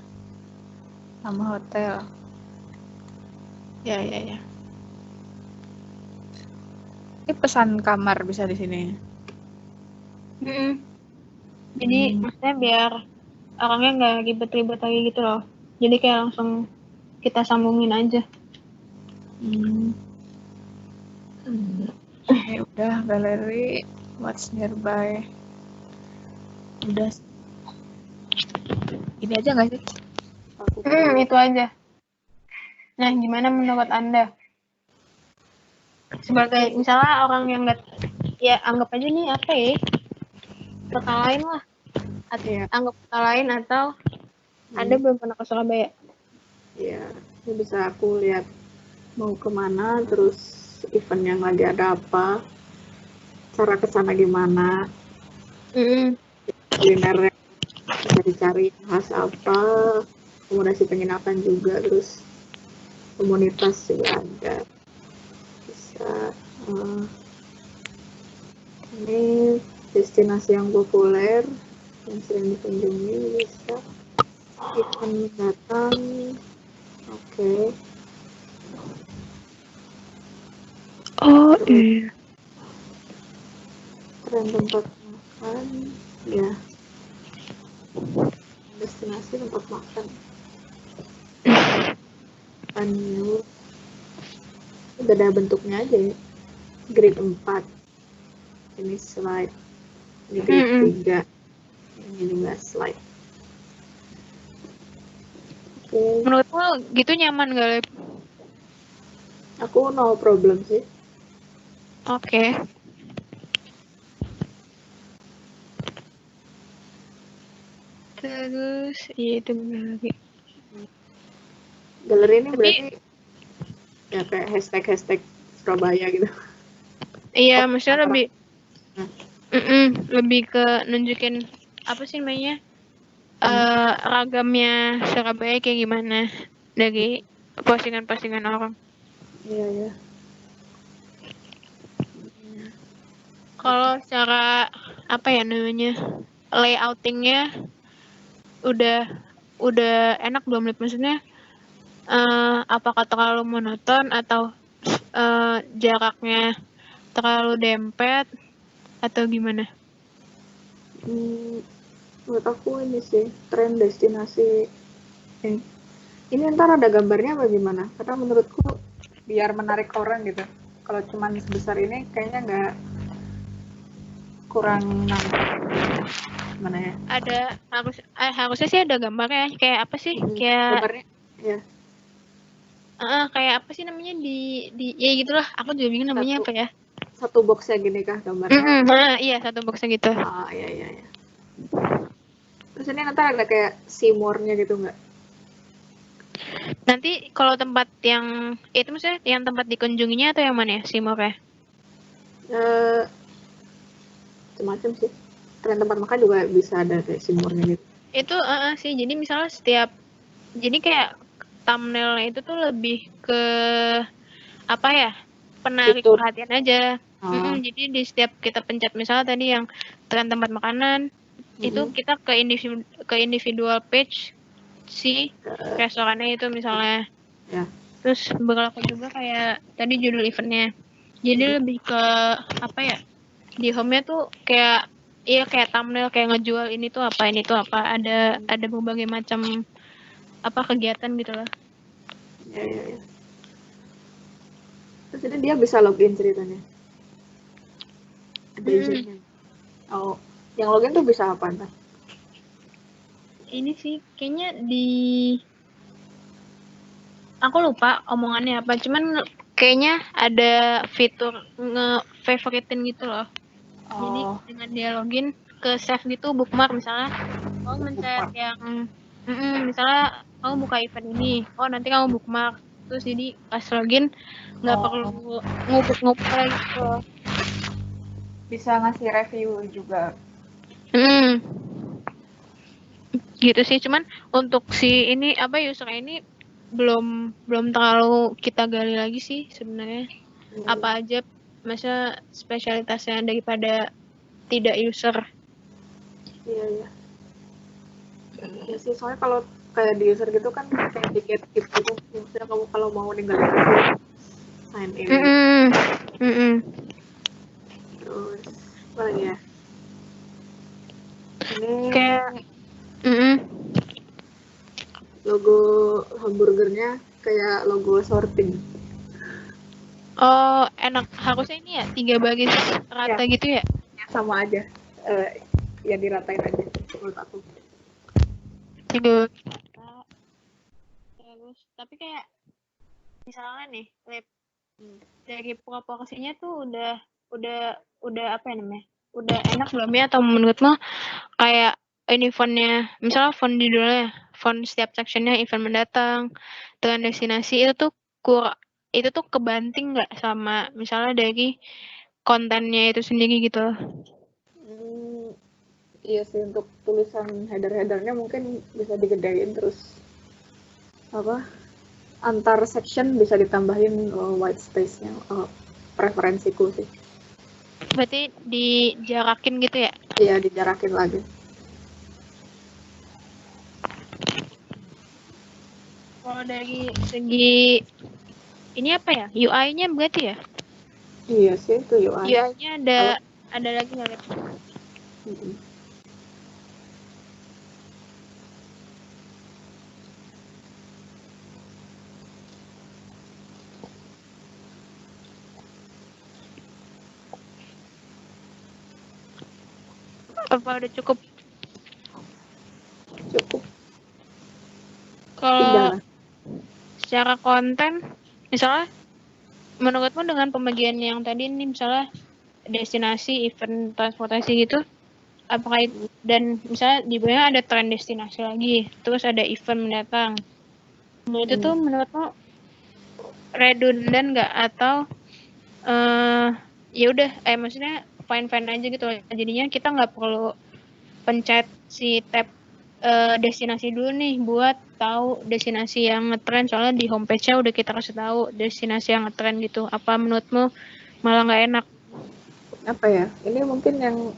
Sama hotel. Ya. Ini pesan kamar bisa di sini. Jadi maksudnya biar orangnya nggak ribet-ribet lagi gitu loh. Jadi kayak langsung kita sambungin aja. Ya udah, galeri, what's nearby. Udah. Ini aja nggak sih? Itu aja. Nah, gimana menurut Anda? Sebagai misalnya orang yang nggak, ya anggap aja nih apa ya, kota lain lah. Anggap kota lain atau Anda belum pernah ke Surabaya. Ya, ini bisa aku lihat mau kemana, terus event yang lagi ada apa, cara kesana gimana, kulinernya bisa dicari khas apa, akomodasi penginapan juga, terus komunitas juga ada. Bisa ini destinasi yang populer yang sering dikunjungi, bisa event datang. Oke. Oh iya. Tren tempat makan, ya. Destinasi tempat makan. Menu. Udah ada bentuknya aja ya. Grid 4. Ini slide. Ini grid 3. Ini juga slide. Oke. Menurutmu gitu nyaman gak, Lep? Aku no problem sih. Oke. Terus, iya itu benar lagi. Galeri ini berarti ya kayak hashtag Surabaya gitu. Iya, maksudnya lebih ke nunjukin apa sih namanya, ragamnya Surabaya kayak gimana dari postingan-postingan orang. Iya. Kalau secara apa ya namanya, layoutingnya udah enak belum, Lip? Maksudnya apakah terlalu monoton atau jaraknya terlalu dempet atau gimana? Menurut aku ini sih tren destinasi ini ntar ada gambarnya apa gimana? Karena menurutku biar menarik orang gitu. Kalau cuman sebesar ini kayaknya nggak, kurang nampak. Gimana ya? Ada harusnya sih ada gambarnya, kayak apa sih? Kayak Gambarnya ya. kayak apa sih namanya di ya gitulah, aku juga bingung namanya apa ya. Satu boxnya gini kah gambarnya? Iya, satu boxnya gitu. Iya. Terus ini nanti ada kayak Seymour-nya gitu nggak? Nanti kalau tempat yang itu maksudnya yang tempat dikunjunginya atau yang mana ya, Seymour-nya? Semacam sih. Tren tempat makan juga bisa ada kayak Seymour-nya gitu. Itu sih, jadi misalnya jadi kayak thumbnail-nya itu tuh lebih ke apa ya, penarik perhatian aja. Jadi di setiap kita pencet misalnya tadi yang tren tempat makanan, itu kita ke individual page si restorannya itu misalnya. Terus berlaku juga kayak tadi judul eventnya. Jadi lebih ke apa ya, di home-nya tuh kayak thumbnail kayak ngejual ini tuh apa, ada berbagai macam apa kegiatan gitu lah. Ya. Terus ini dia bisa login ceritanya. Ada usernya. Oh, yang login tuh bisa apa ntar? ini sih kayaknya aku lupa omongannya apa, cuman kayaknya ada fitur nge-favoritin gitu loh. Jadi dengan dia login ke save gitu bookmark, misalnya kamu mencet yang misalnya kamu buka event ini, nanti kamu bookmark, terus jadi pas login nggak perlu ngubuk-ngubuk lagi gitu loh. Bisa ngasih review juga. Gitu sih, cuman untuk si ini user ini belum terlalu kita gali lagi sih sebenarnya. Apa aja masa spesialitasnya daripada tidak user. Iya. Ya sih, soalnya kalau kayak di user gitu kan kayak tiket gitu, maksudnya kamu kalau mau ninggalin review sign in. Terus apa lagi ya? Ini Kayak logo hamburgernya kayak logo sorting. Oh, enak. Harusnya ini ya 3 baris rata gitu ya? Sama aja. Ya diratain aja menurut aku. 3 baris rata. Terus tapi kayak misalnya nih, dari proporsinya tuh udah apa ya namanya? Udah enak belum ya, atau menurutmu kayak ini fontnya, misalnya font judulnya, font setiap sectionnya event mendatang, dengan destinasi itu tuh itu tuh kebanting nggak sama misalnya dari kontennya itu sendiri gitu? Iya sih, untuk tulisan header-headernya mungkin bisa digedein, terus antar section bisa ditambahin white space-nya. Preferensiku sih. Berarti dijarakin gitu ya? Iya, dijarakin lagi. Kalau dari segi ini apa ya? UI-nya berarti ya? Iya sih, itu UI. UI-nya ada lagi nggak? Apa udah cukup? Cukup. Kalau secara konten, misalnya menurutmu dengan pembagian yang tadi ini, misalnya destinasi, event, transportasi gitu, apakah dan misalnya di bawahnya ada tren destinasi lagi, terus ada event mendatang, nah itu tuh menurutmu redundant nggak, atau ya udah maksudnya fine aja gitu, jadinya kita nggak perlu pencet si tab destinasi dulu nih buat tahu destinasi yang ngetren, soalnya di homepage-nya udah kita kasih tahu destinasi yang ngetren gitu. Apa menurutmu malah nggak enak? Apa ya, ini mungkin yang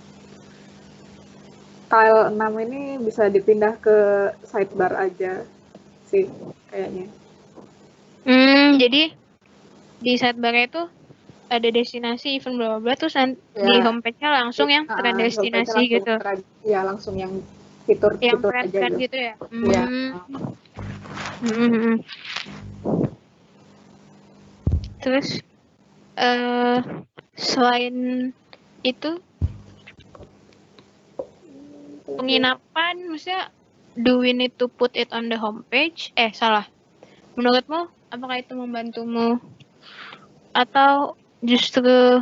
tile 6 ini bisa dipindah ke sidebar aja sih kayaknya. Jadi di sidebar itu ada destinasi event bla bla, terus di homepage-nya langsung yang tren destinasi gitu. Ya, langsung yang fitur yang aja gitu ya. Iya. Terus selain itu penginapan, maksudnya do we need to put it on the homepage? Salah. Menurutmu apakah itu membantumu atau justru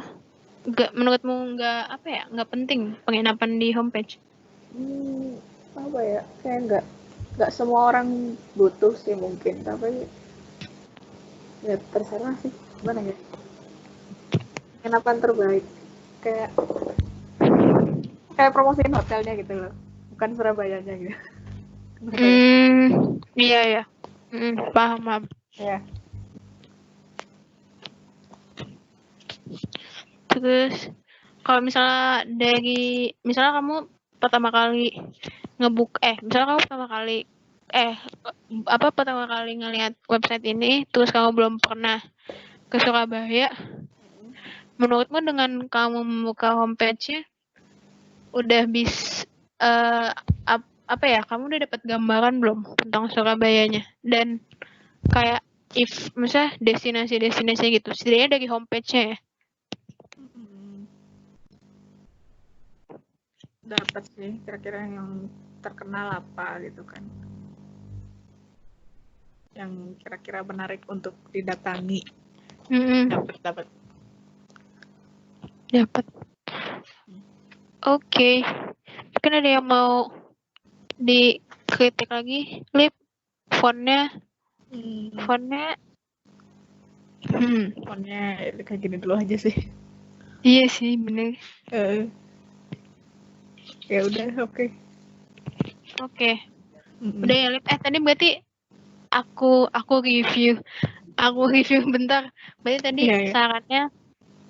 menurutmu nggak penting penginapan di homepage? Apa ya, kayak nggak semua orang butuh sih mungkin, tapi ya terserah sih gimana ya. Penginapan terbaik kayak promosiin hotelnya gitu loh, bukan Surabayanya gitu. Iya. Paham. Ya. Terus kalau misalnya kamu pertama kali pertama kali ngelihat website ini, terus kamu belum pernah ke Surabaya, menurutmu dengan kamu membuka homepage-nya udah kamu udah dapat gambaran belum tentang Surabayanya, dan kayak misalnya destinasi gitu setidaknya dari homepage-nya ya? Dapat sih kira-kira yang terkenal apa gitu kan, yang kira-kira menarik untuk didatangi. Dapat. Oke. Mungkin ada yang mau dikritik lagi, Lip? Fontnya Fontnya kayak gini dulu aja sih. Iya sih, bener. Ya udah, oke. Udah ya, Lip. Tadi berarti aku review bentar. Berarti tadi sarannya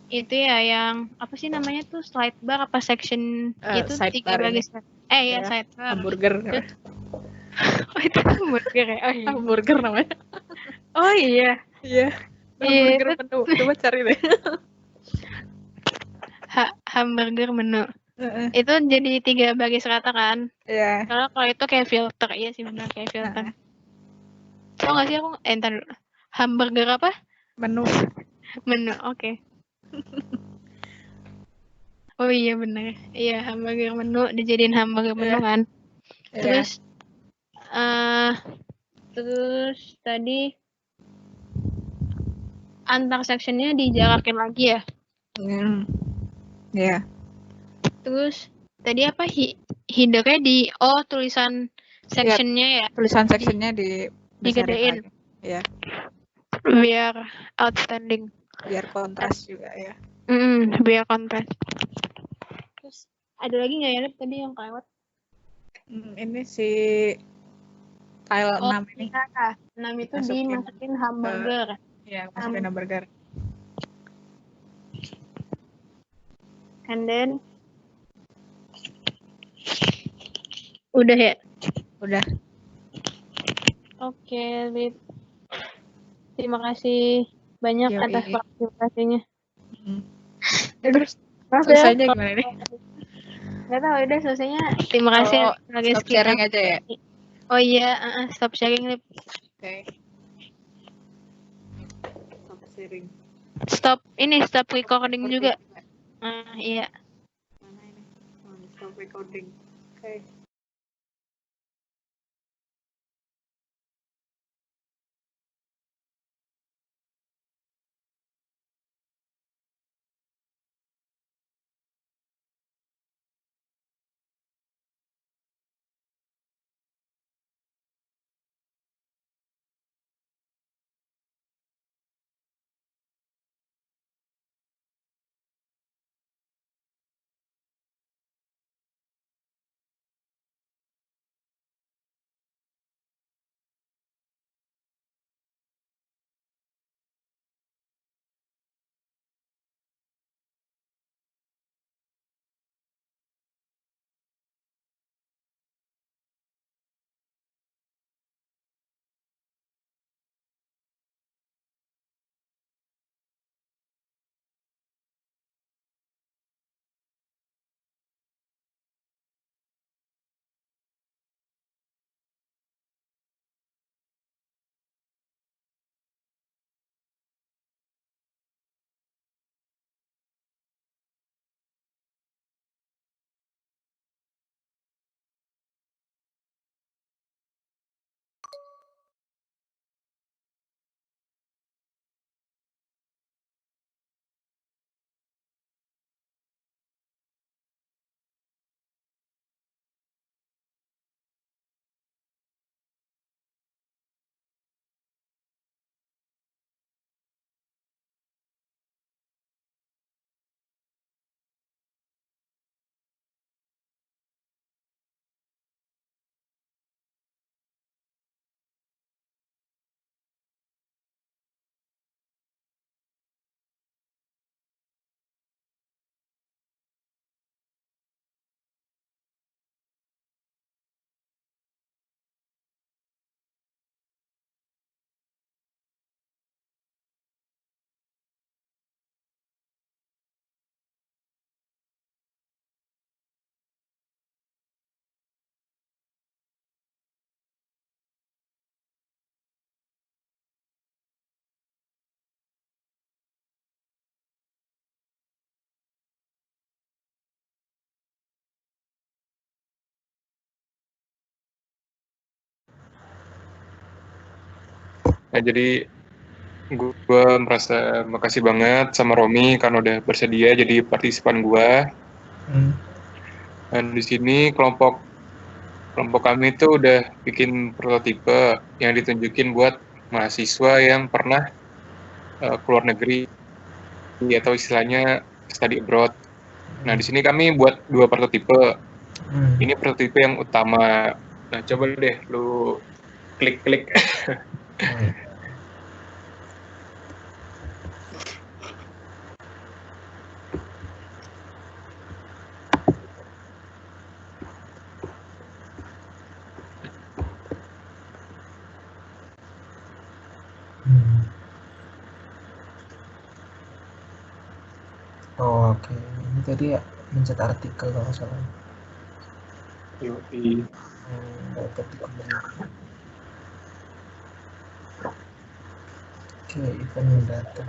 itu ya yang apa sih namanya tuh, slide bar apa section itu 3 baris. Sidebar. Hamburger. Oh, itu hamburger ya? Oh iya. Hamburger namanya. Oh iya. Iya. Hamburger menu. Coba cari deh. Hamburger menu. Itu jadi 3 baris rata kan? Iya. Kalau itu kayak filter. Iya sih benar, kayak filter. Tau gak sih aku? Entar dulu. Hamburger apa? Menu. Oke. Oh iya benar. Iya, hamburger menu dijadiin hamburger menu kan. Terus tadi antar sectionnya dijarakin lagi ya. Iya. Terus tadi apa hindernya tulisan sectionnya ya. Tulisan sectionnya digedein. Iya. Biar outstanding. Biar kontras juga ya. Biar kontras. Terus ada lagi nggak ya, Lip, tadi yang kelewat? Ini si tile 6 ini. 6 itu dimasukin hamburger. Iya, masukin hamburger. And then udah ya? Udah. Oke, Lip. Terima kasih banyak atas partisipasinya. Terus selesainya gimana nih? Nggak tahu, udah selesainya. Terima kasih. Stop sharing aja ya? Oh iya, stop sharing, Lip. Oke. Stop sharing. Stop recording juga. Iya. Mana ini? Stop recording. Oke. Nah, jadi gue merasa makasih banget sama Romi karena udah bersedia jadi partisipan gue. Dan di sini kelompok kami itu udah bikin prototipe yang ditunjukin buat mahasiswa yang pernah keluar negeri atau istilahnya study abroad. Nah, di sini kami buat 2 prototipe. Ini prototipe yang utama. Nah, coba deh lu klik-klik. Oh, oke. Ini tadi ya mencet artikel kalau nggak salah. Yoi. Dapat di komunitas. Oke, event data.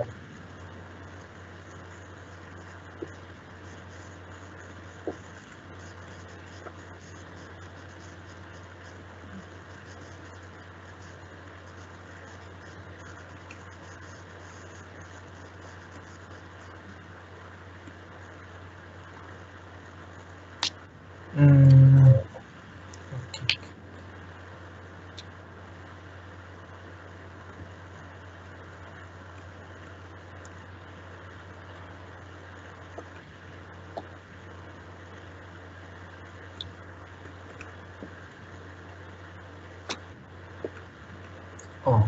Oke. Oh,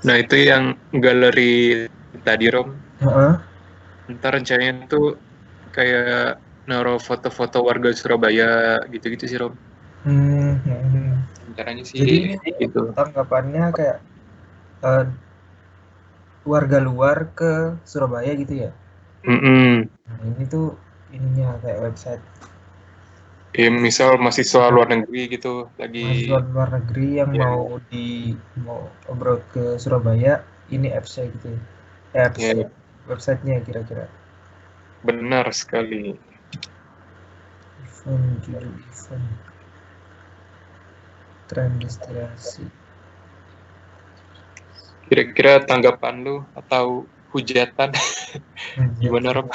Nah, itu yang galeri tadi, Rom. heeh. Ntar rencananya tuh kayak naruh foto-foto warga Surabaya gitu-gitu sih, Rom. Rencananya sih Jadi ini gitu. tanggapannya kayak warga luar ke Surabaya gitu ya. Nah, ini tuh ininya kayak website Ya, misal mahasiswa luar negeri gitu lagi mahasiswa luar negeri yang ya. mau abroad ke Surabaya, ini apps-nya gitu ya. Ya, Websitenya kira-kira. benar sekali. Event, judul event, tren destinasi. Kira-kira tanggapan lu atau hujatan gimana, Rom?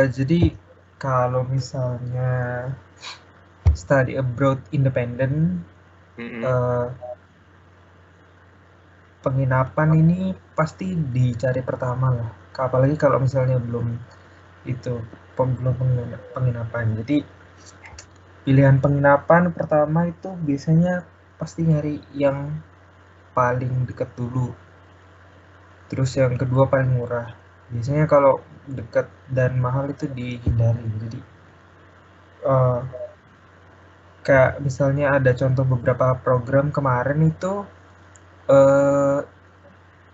Jadi kalau misalnya study abroad independent, penginapan ini pasti dicari pertama lah. Apalagi kalau misalnya belum penginapan. Jadi pilihan penginapan pertama itu biasanya pasti nyari yang paling dekat dulu. Terus yang kedua paling murah. Biasanya kalau dekat dan mahal itu dihindari. Jadi kayak misalnya ada contoh beberapa program kemarin itu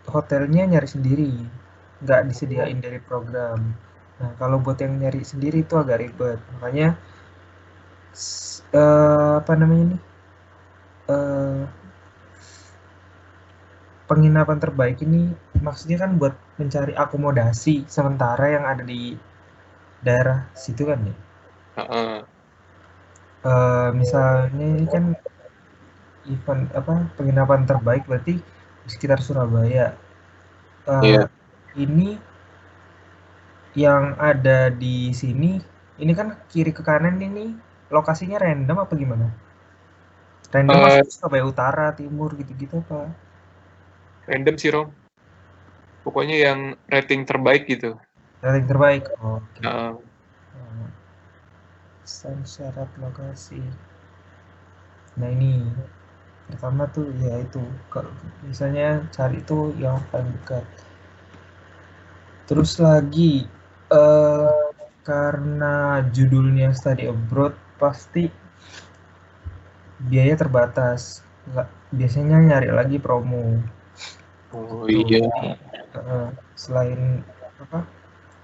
hotelnya nyari sendiri, nggak disediain dari program. Nah, kalau buat yang nyari sendiri itu agak ribet. Makanya apa namanya ini? Penginapan terbaik ini maksudnya kan buat mencari akomodasi sementara yang ada di daerah situ kan ya. Misalnya ini kan event penginapan terbaik berarti di sekitar Surabaya. Ini yang ada di sini, ini kan kiri ke kanan ini lokasinya random apa gimana? Random maksudnya Surabaya Utara, Timur gitu-gitu apa? Random sih, Rom. Pokoknya yang rating terbaik gitu. Rating terbaik. Oke. Syarat lokasi. Nah ini pertama tuh ya itu kalau misalnya cari itu yang paling dekat. Terus lagi karena judulnya study abroad pasti biaya terbatas. Biasanya nyari lagi promo. Oh iya.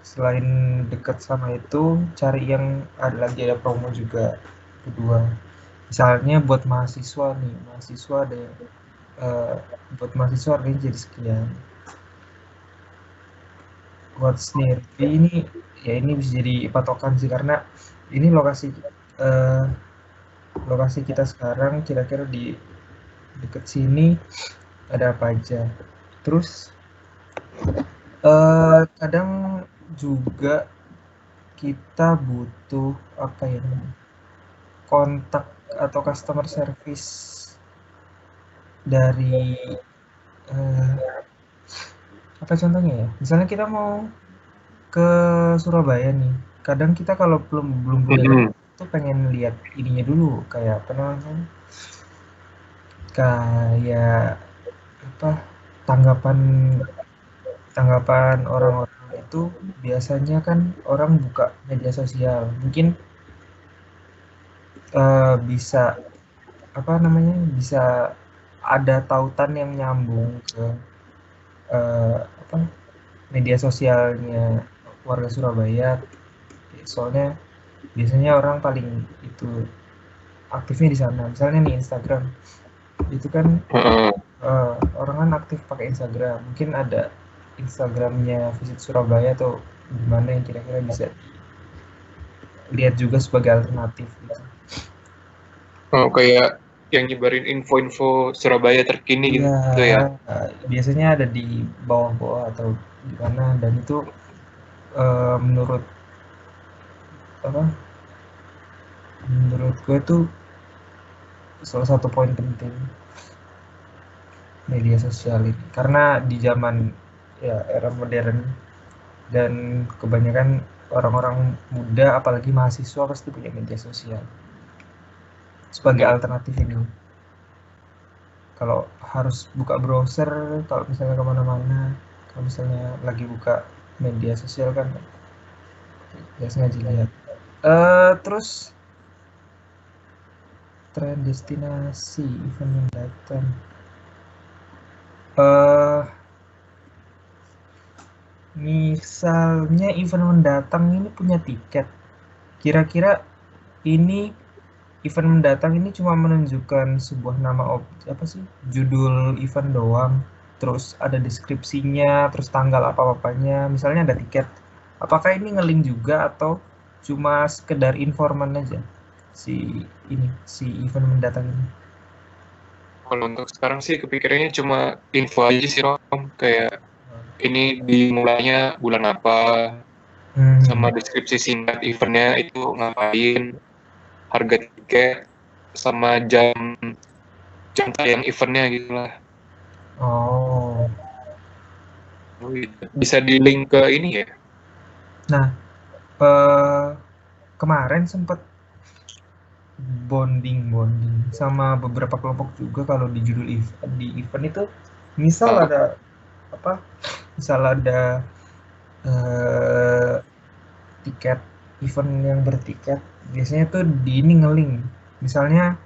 Selain dekat sama itu, cari yang ada promo juga. Kedua, misalnya buat mahasiswa nih, buat mahasiswa harganya jadi sekian. what's nearby ini ya ini bisa jadi patokan sih, karena ini lokasi lokasi kita sekarang kira-kira di deket sini ada apa aja. Terus kadang juga kita butuh apa ya, kontak atau customer service dari apa contohnya ya, misalnya kita mau ke Surabaya nih, kadang kita kalau belum punya tuh pengen lihat ininya dulu, kayak apa namanya, kayak apa, tanggapan orang-orang itu biasanya kan orang buka media sosial, mungkin bisa apa namanya, bisa ada tautan yang nyambung ke apa, media sosialnya warga Surabaya. Soalnya biasanya orang paling itu aktifnya di sana. Misalnya nih Instagram, itu kan orang kan aktif pakai Instagram. Mungkin ada Instagramnya Visit Surabaya atau gimana yang kira-kira bisa lihat juga sebagai alternatif gitu. Oh, kayak yang nyebarin info-info Surabaya terkini gitu ya? Biasanya ada di bawah-bawah atau di mana, dan itu menurut gue tuh salah satu poin penting media sosial ini, karena di zaman ya era modern dan kebanyakan orang-orang muda apalagi mahasiswa pasti punya media sosial sebagai alternatif ini. Kalau harus buka browser, kalau misalnya kemana-mana, kalau misalnya lagi buka media sosial kan ya sengaja lihat. Terus tren destinasi event yang datang, misalnya event mendatang ini punya tiket, kira-kira ini event mendatang ini cuma menunjukkan sebuah nama apa sih, judul event doang, terus ada deskripsinya, terus tanggal apa-apanya, misalnya ada tiket, apakah ini nge-link juga atau cuma sekedar informan aja si event mendatang ini? Kalau untuk sekarang sih kepikirannya cuma info aja sih Rom, kayak ini dimulainya bulan apa, sama deskripsi singkat eventnya itu ngapain, harga tiket, sama jam tayang eventnya gitu lah. Oh, bisa di link ke ini ya. Nah, kemarin sempat bonding sama beberapa kelompok juga. Kalau di judul di event itu misal ada apa, misal ada tiket event yang bertiket, biasanya tuh di ini nge-link, misalnya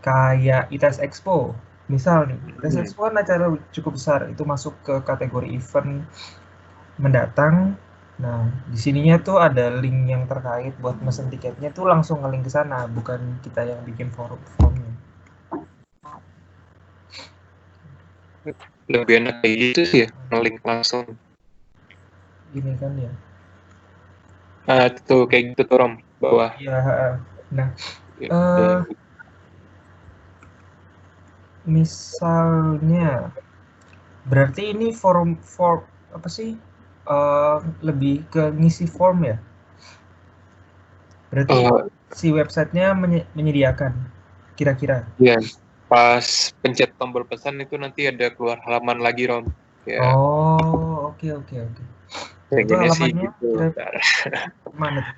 kayak ITS Expo misal nih, ITS Expo kan acara cukup besar, itu masuk ke kategori event mendatang. Nah, di sininya tuh ada link yang terkait buat mesen tiketnya tuh langsung nge-link ke sana, bukan kita yang bikin formnya. Lebih enak kayak gitu sih ya, nge-link langsung. Gini kan ya. Tuh kayak gitu tuh Rom, bawah. Iya, nah. Misalnya berarti ini form apa sih, lebih ke ngisi form ya, berarti si websitenya menyediakan kira-kira? Iya, pas pencet tombol pesan itu nanti ada keluar halaman lagi Rom ya. Oh, oke. Itu halamannya gitu. Mana tuh?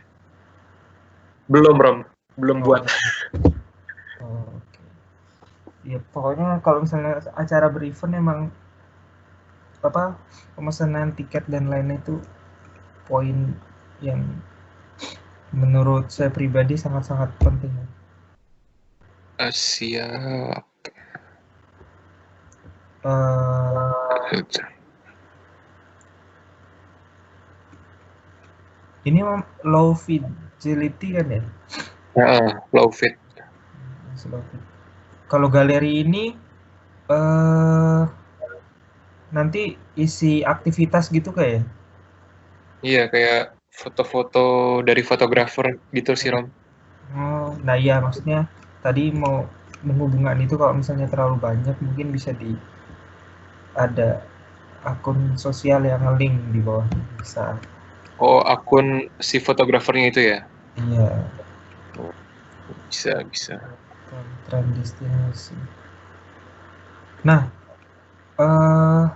Belum Rom, belum buat. Oke. Ya pokoknya kalau misalnya acara berevent emang apa, pemesanan tiket dan lainnya itu poin yang menurut saya pribadi sangat-sangat penting. Siap. Ini low fidelity kan ya? Low fit. Kalau galeri ini nanti isi aktivitas gitu kayak ya? Iya, kayak foto-foto dari fotografer gitu sih, Rom. Oh, nah iya maksudnya tadi mau menghubungkan itu kalau misalnya terlalu banyak mungkin bisa ada akun sosial yang link di bawah bisa. Oh, akun si fotografernya itu ya? Iya, Bisa. tren destinasi. Nah, eh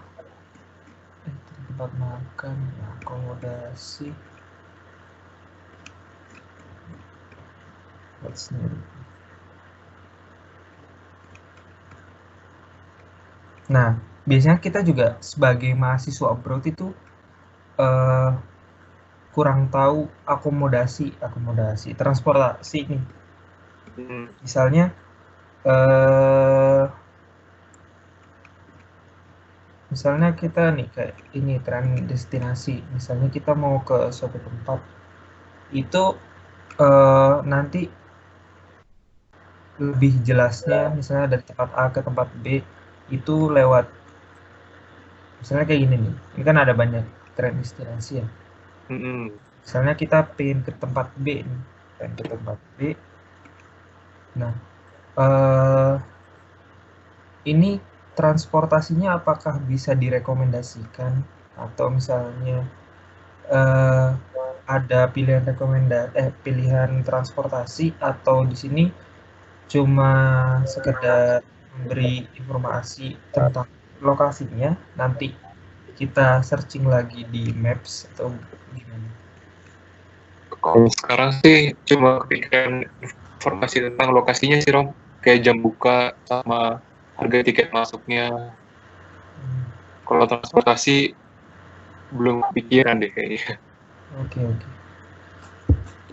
tempat makan, akomodasi. What's new? Nah, biasanya kita juga sebagai mahasiswa abroad itu kurang tahu akomodasi, transportasi nih. Misalnya kita nih kayak ini tren destinasi, misalnya kita mau ke suatu tempat itu nanti lebih jelasnya misalnya dari tempat A ke tempat B itu lewat misalnya kayak gini nih, ini kan ada banyak tren destinasi ya. Misalnya kita pengen ke tempat B nih, nah ini transportasinya apakah bisa direkomendasikan atau misalnya ada pilihan transportasi atau di sini cuma sekedar memberi informasi tentang lokasinya, nanti kita searching lagi di Maps atau gimana? Kalau sekarang sih cuma kepikiran informasi tentang lokasinya sih, Rom, kayak jam buka sama harga tiket masuknya. Kalau transportasi belum kepikiran deh kayaknya. Oke.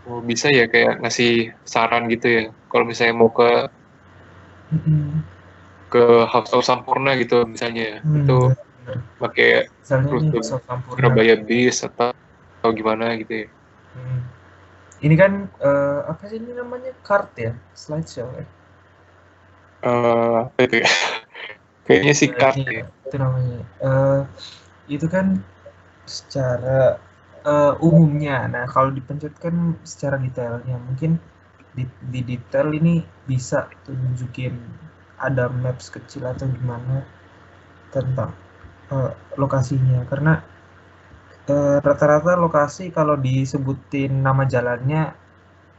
Oh, bisa ya kayak ngasih saran gitu ya. Kalau misalnya mau ke House of Sampurna gitu misalnya, itu pakai rute Surabaya bis atau gimana gitu ya. Ini kan apa sih ini namanya, card ya, slideshow ya? Apa itu ya? Kayaknya sih card ya. Itu namanya. Itu kan secara umumnya. Nah, kalau dipencet kan secara detailnya. Mungkin di detail ini bisa tunjukin ada maps kecil atau gimana tentang lokasinya. Karena rata-rata lokasi kalau disebutin nama jalannya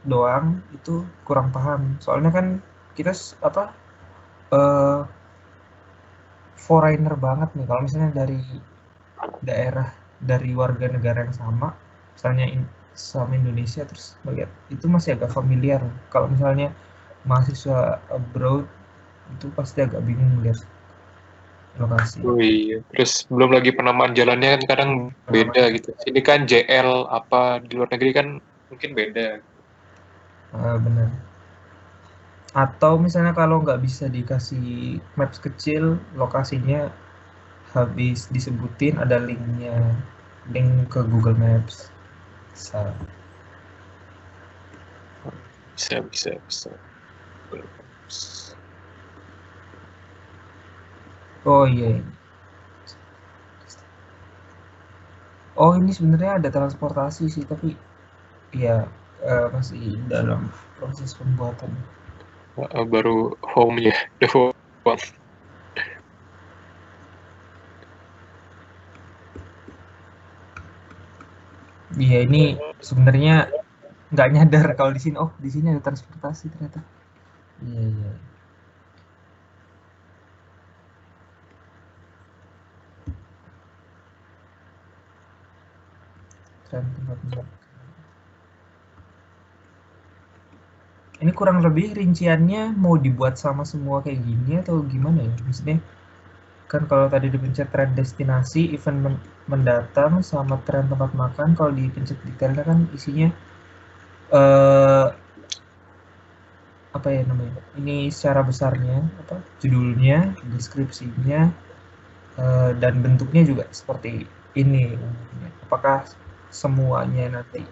doang itu kurang paham. Soalnya kan kita foreigner banget nih. Kalau misalnya dari daerah, dari warga negara yang sama, misalnya sama Indonesia, terus melihat itu masih agak familiar. Kalau misalnya mahasiswa abroad itu pasti agak bingung melihat lokasi. Oh iya, terus belum lagi penamaan jalannya kan kadang beda gitu. Ini kan JL apa di luar negeri kan mungkin beda. Benar. Atau misalnya kalau nggak bisa dikasih maps kecil, lokasinya habis disebutin ada linknya, link ke Google Maps. Bisa. Oh iya. Oh ini sebenarnya ada transportasi sih, tapi ya masih dalam proses pembuatan. Baru home ya, the home. Iya ini sebenarnya nggak nyadar kalau di sini, di sini ada transportasi ternyata. Iya. Ini kurang lebih rinciannya mau dibuat sama semua kayak gini atau gimana ya? Maksudnya kan kalau tadi dipencet tren destinasi, event mendatang, sama tren tempat makan, kalau dipencet detailnya kan isinya apa ya namanya? Ini secara besarnya judulnya, deskripsinya, dan bentuknya juga seperti ini. Apakah semuanya nanti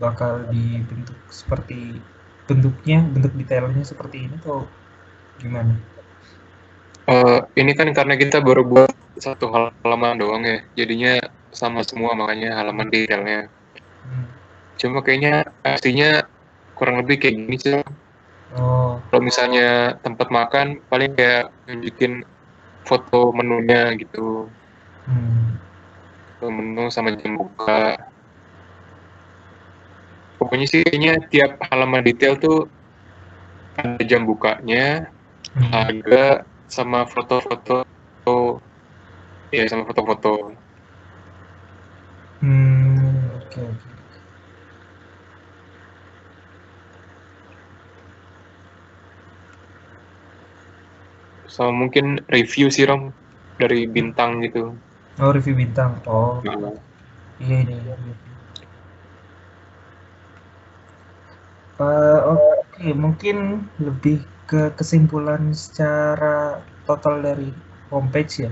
bakal dibentuk seperti bentuk detailnya seperti ini atau gimana? Ini kan karena kita baru buat satu halaman doang ya, jadinya sama semua, makanya halaman detailnya. Hmm. Cuma kayaknya aslinya kurang lebih kayak gini sih. Oh, Kalau misalnya tempat makan paling kayak nunjukin foto menunya gitu, foto menu sama jam buka. Pokoknya sih kayaknya tiap halaman detail tuh ada jam bukanya, harga, sama foto-foto, ya sama foto-foto. Oke. Sama mungkin review sih Rom, dari bintang gitu. Oh, review bintang. Oh, Nah, iya ini. Oke, mungkin lebih ke kesimpulan secara total dari homepage ya.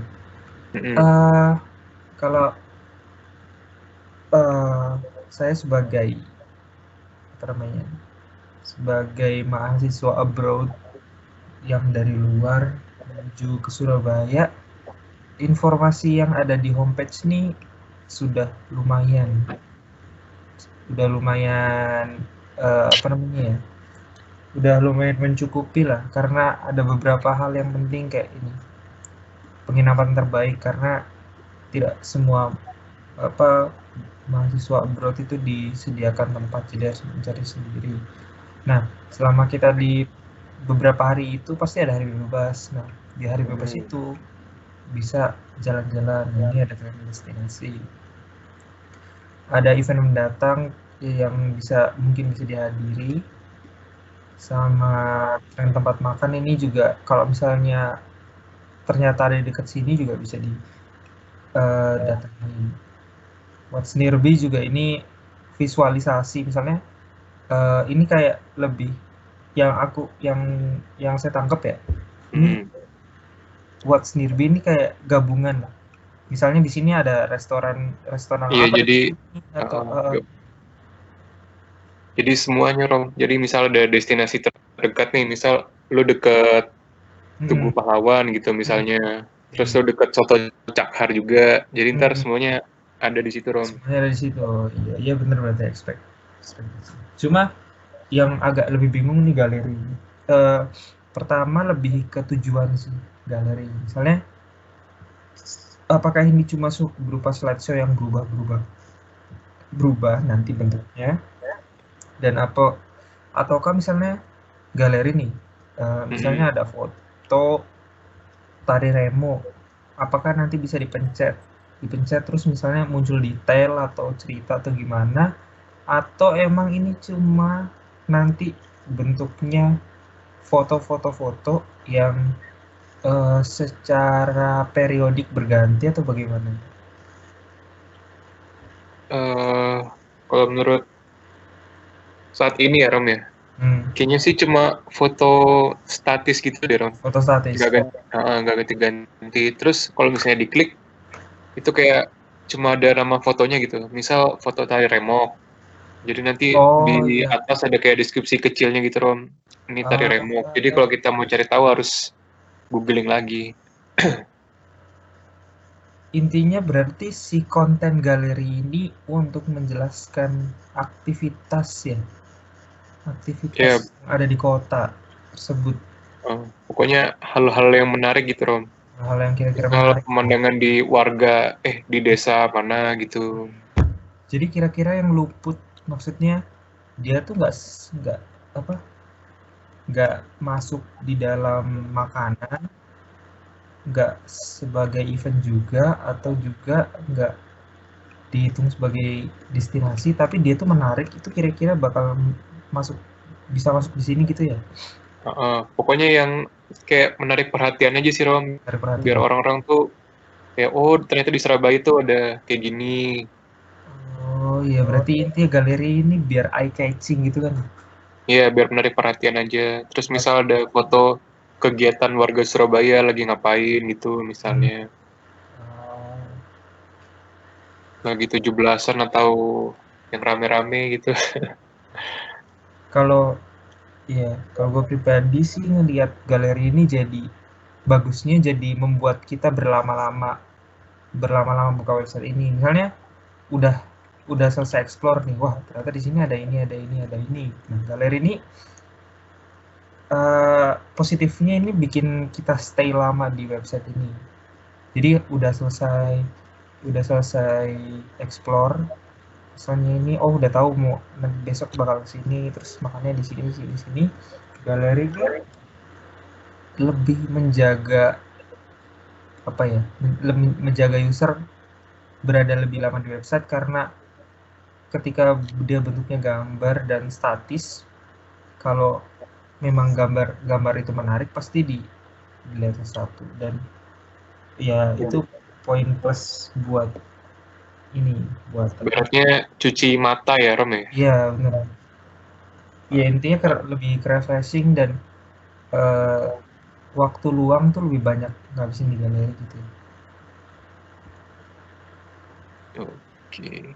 Kalau saya sebagai sebagai mahasiswa abroad yang dari luar menuju ke Surabaya, informasi yang ada di homepage ini sudah lumayan udah lumayan mencukupi lah, karena ada beberapa hal yang penting kayak ini, penginapan terbaik, karena tidak semua mahasiswa abroad itu disediakan tempat, jadi harus mencari sendiri. Nah, selama kita di beberapa hari itu pasti ada hari bebas. Nah, di hari bebas itu bisa jalan-jalan. Ini ada tren destinasi, ada event mendatang yang mungkin bisa dihadiri, sama tren tempat makan ini juga kalau misalnya ternyata ada di dekat sini juga bisa datangi. What's Nearby juga ini visualisasi, misalnya ini kayak lebih yang saya tangkap ya, ini What's Nearby ini kayak gabungan lah. Misalnya di sini ada restoran iya, apa jadi atau jadi semuanya Rom. Jadi misal ada destinasi terdekat nih, misal lu deket Tugu Pahlawan gitu misalnya, terus lu deket Soto Cakhar juga, jadi ntar semuanya ada di situ Rom. Semuanya ada di situ. Iya benar, berarti expect. Cuma yang agak lebih bingung nih galeri. Pertama lebih ke tujuan sih galeri. Misalnya apakah ini cuma berupa slideshow yang berubah nanti bentuknya, dan ataukah misalnya galeri nih, misalnya ada foto tari remo, apakah nanti bisa dipencet terus misalnya muncul detail atau cerita atau gimana, atau emang ini cuma nanti bentuknya foto-foto yang secara periodik berganti atau bagaimana? Kalau menurut saat ini ya Rom ya, kayaknya sih cuma foto statis gitu deh Rom. Foto statis. Nggak ganti-ganti. Terus kalau misalnya diklik, itu kayak cuma ada nama fotonya gitu. Misal foto tari remok. Jadi nanti di atas ada kayak deskripsi kecilnya gitu Rom. Ini tari remok. Jadi kalau kita mau cari tahu harus googling lagi. Intinya berarti si konten galeri ini untuk menjelaskan aktivitas yang ada di kota tersebut. Pokoknya hal-hal yang menarik gitu Rom. Hal yang kira-kira menarik. Pemandangan di di desa mana gitu. Jadi kira-kira yang luput, maksudnya dia tuh nggak masuk di dalam makanan, nggak sebagai event juga, atau juga nggak dihitung sebagai destinasi, tapi dia tuh menarik, itu kira-kira bakal bisa masuk di sini gitu ya? Pokoknya yang kayak menarik perhatian aja sih Rom, biar orang-orang tuh kayak ternyata di Surabaya tuh ada kayak gini. Oh iya, berarti intinya galeri ini biar eye catching gitu kan? Iya, biar menarik perhatian aja. Terus misal ada foto kegiatan warga Surabaya lagi ngapain gitu misalnya. Lagi 17-an atau yang rame-rame gitu. Kalau gue pribadi sih ngelihat galeri ini jadi bagusnya, jadi membuat kita berlama-lama berlama-lama buka website ini. Misalnya udah selesai explore nih, wah ternyata di sini ada ini, ada ini, ada ini. Nah, galeri ini positifnya ini bikin kita stay lama di website ini. Jadi udah selesai explore, misalnya ini udah tahu mau besok bakal kesini, terus makannya di sini. Galeri itu lebih menjaga menjaga user berada lebih lama di website, karena ketika dia bentuknya gambar dan statis, kalau memang gambar itu menarik pasti dilihat satu, dan ya itu poin plus buat Beratnya cuci mata ya, Rom ya? Iya benar. Ya intinya lebih refreshing, dan waktu luang tuh lebih banyak ngabisin di galeri gitu. Oke.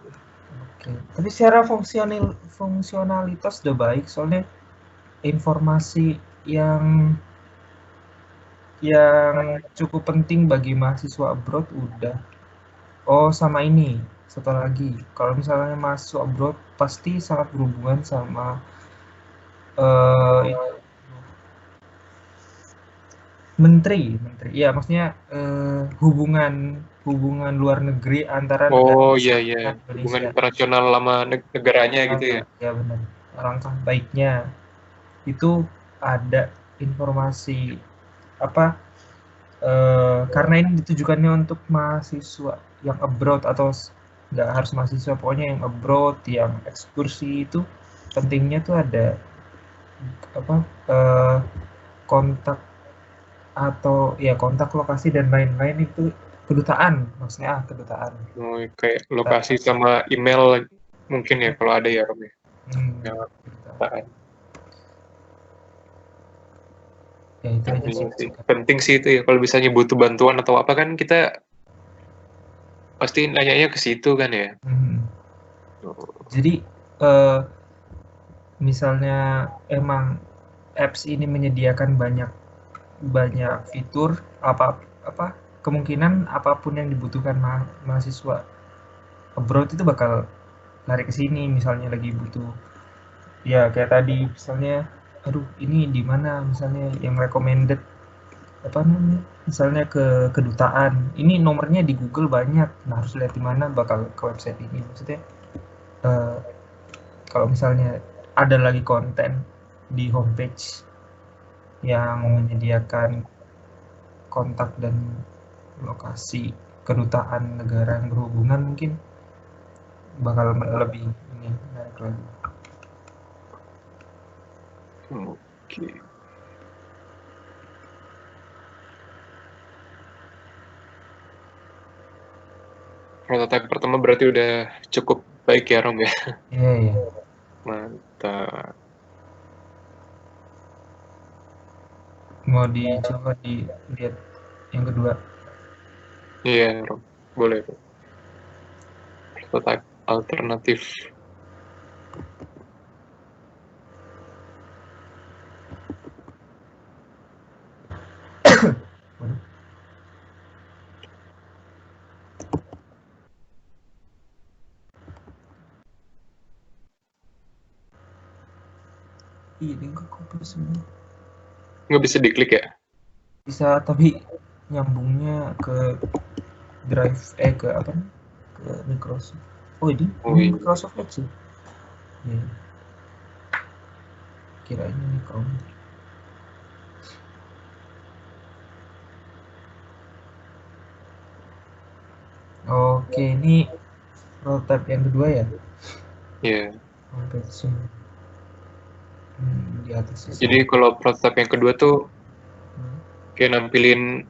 Tapi secara fungsionalitas udah baik, soalnya informasi yang cukup penting bagi mahasiswa abroad udah. Sama ini, satu lagi, kalau misalnya mahasiswa abroad pasti sangat berhubungan sama menteri, ya maksudnya hubungan luar negeri antara iya, hubungan internasional lama negaranya gitu ya. Ya benar. Alangkah baiknya itu ada informasi karena ini ditujukannya untuk mahasiswa yang abroad, atau nggak harus mahasiswa, pokoknya yang abroad, yang ekskursi, itu pentingnya tuh ada kontak lokasi dan lain-lain, itu kedutaan maksudnya kedutaan. Kayak lokasi sama email mungkin ya kalau ada ya, Rom ya. Kedutaan. Ya itu aja sih. Penting sih itu ya, kalau misalnya butuh bantuan atau apa kan kita pasti nanyanya ke situ kan ya. Jadi misalnya emang apps ini menyediakan banyak fitur, kemungkinan apapun yang dibutuhkan mahasiswa abroad itu bakal lari ke sini. Misalnya lagi butuh ya kayak tadi, misalnya aduh ini di mana, misalnya yang recommended misalnya ke kedutaan, ini nomornya di Google banyak, nah harus lihat di mana, bakal ke website ini. Maksudnya kalau misalnya ada lagi konten di homepage yang menyediakan kontak dan lokasi kedutaan negara yang berhubungan, mungkin bakal lebih menarik lagi. Oke. Prototipe pertama berarti udah cukup baik ya, Rom ya? Iya. Mantap. Mau dicoba dilihat yang kedua? Iya, Rom. Boleh. Prototipe alternatif. Ini nggak koplo semua. Nggak bisa diklik ya? Bisa, tapi nyambungnya ke drive ke Microsoft. Ini Microsoft Edge. Ya. Kirain ini Chrome. Oke, ini prototype yang kedua ya? Iya. Di atas. Jadi kalau prototype yang kedua tuh kayak nampilin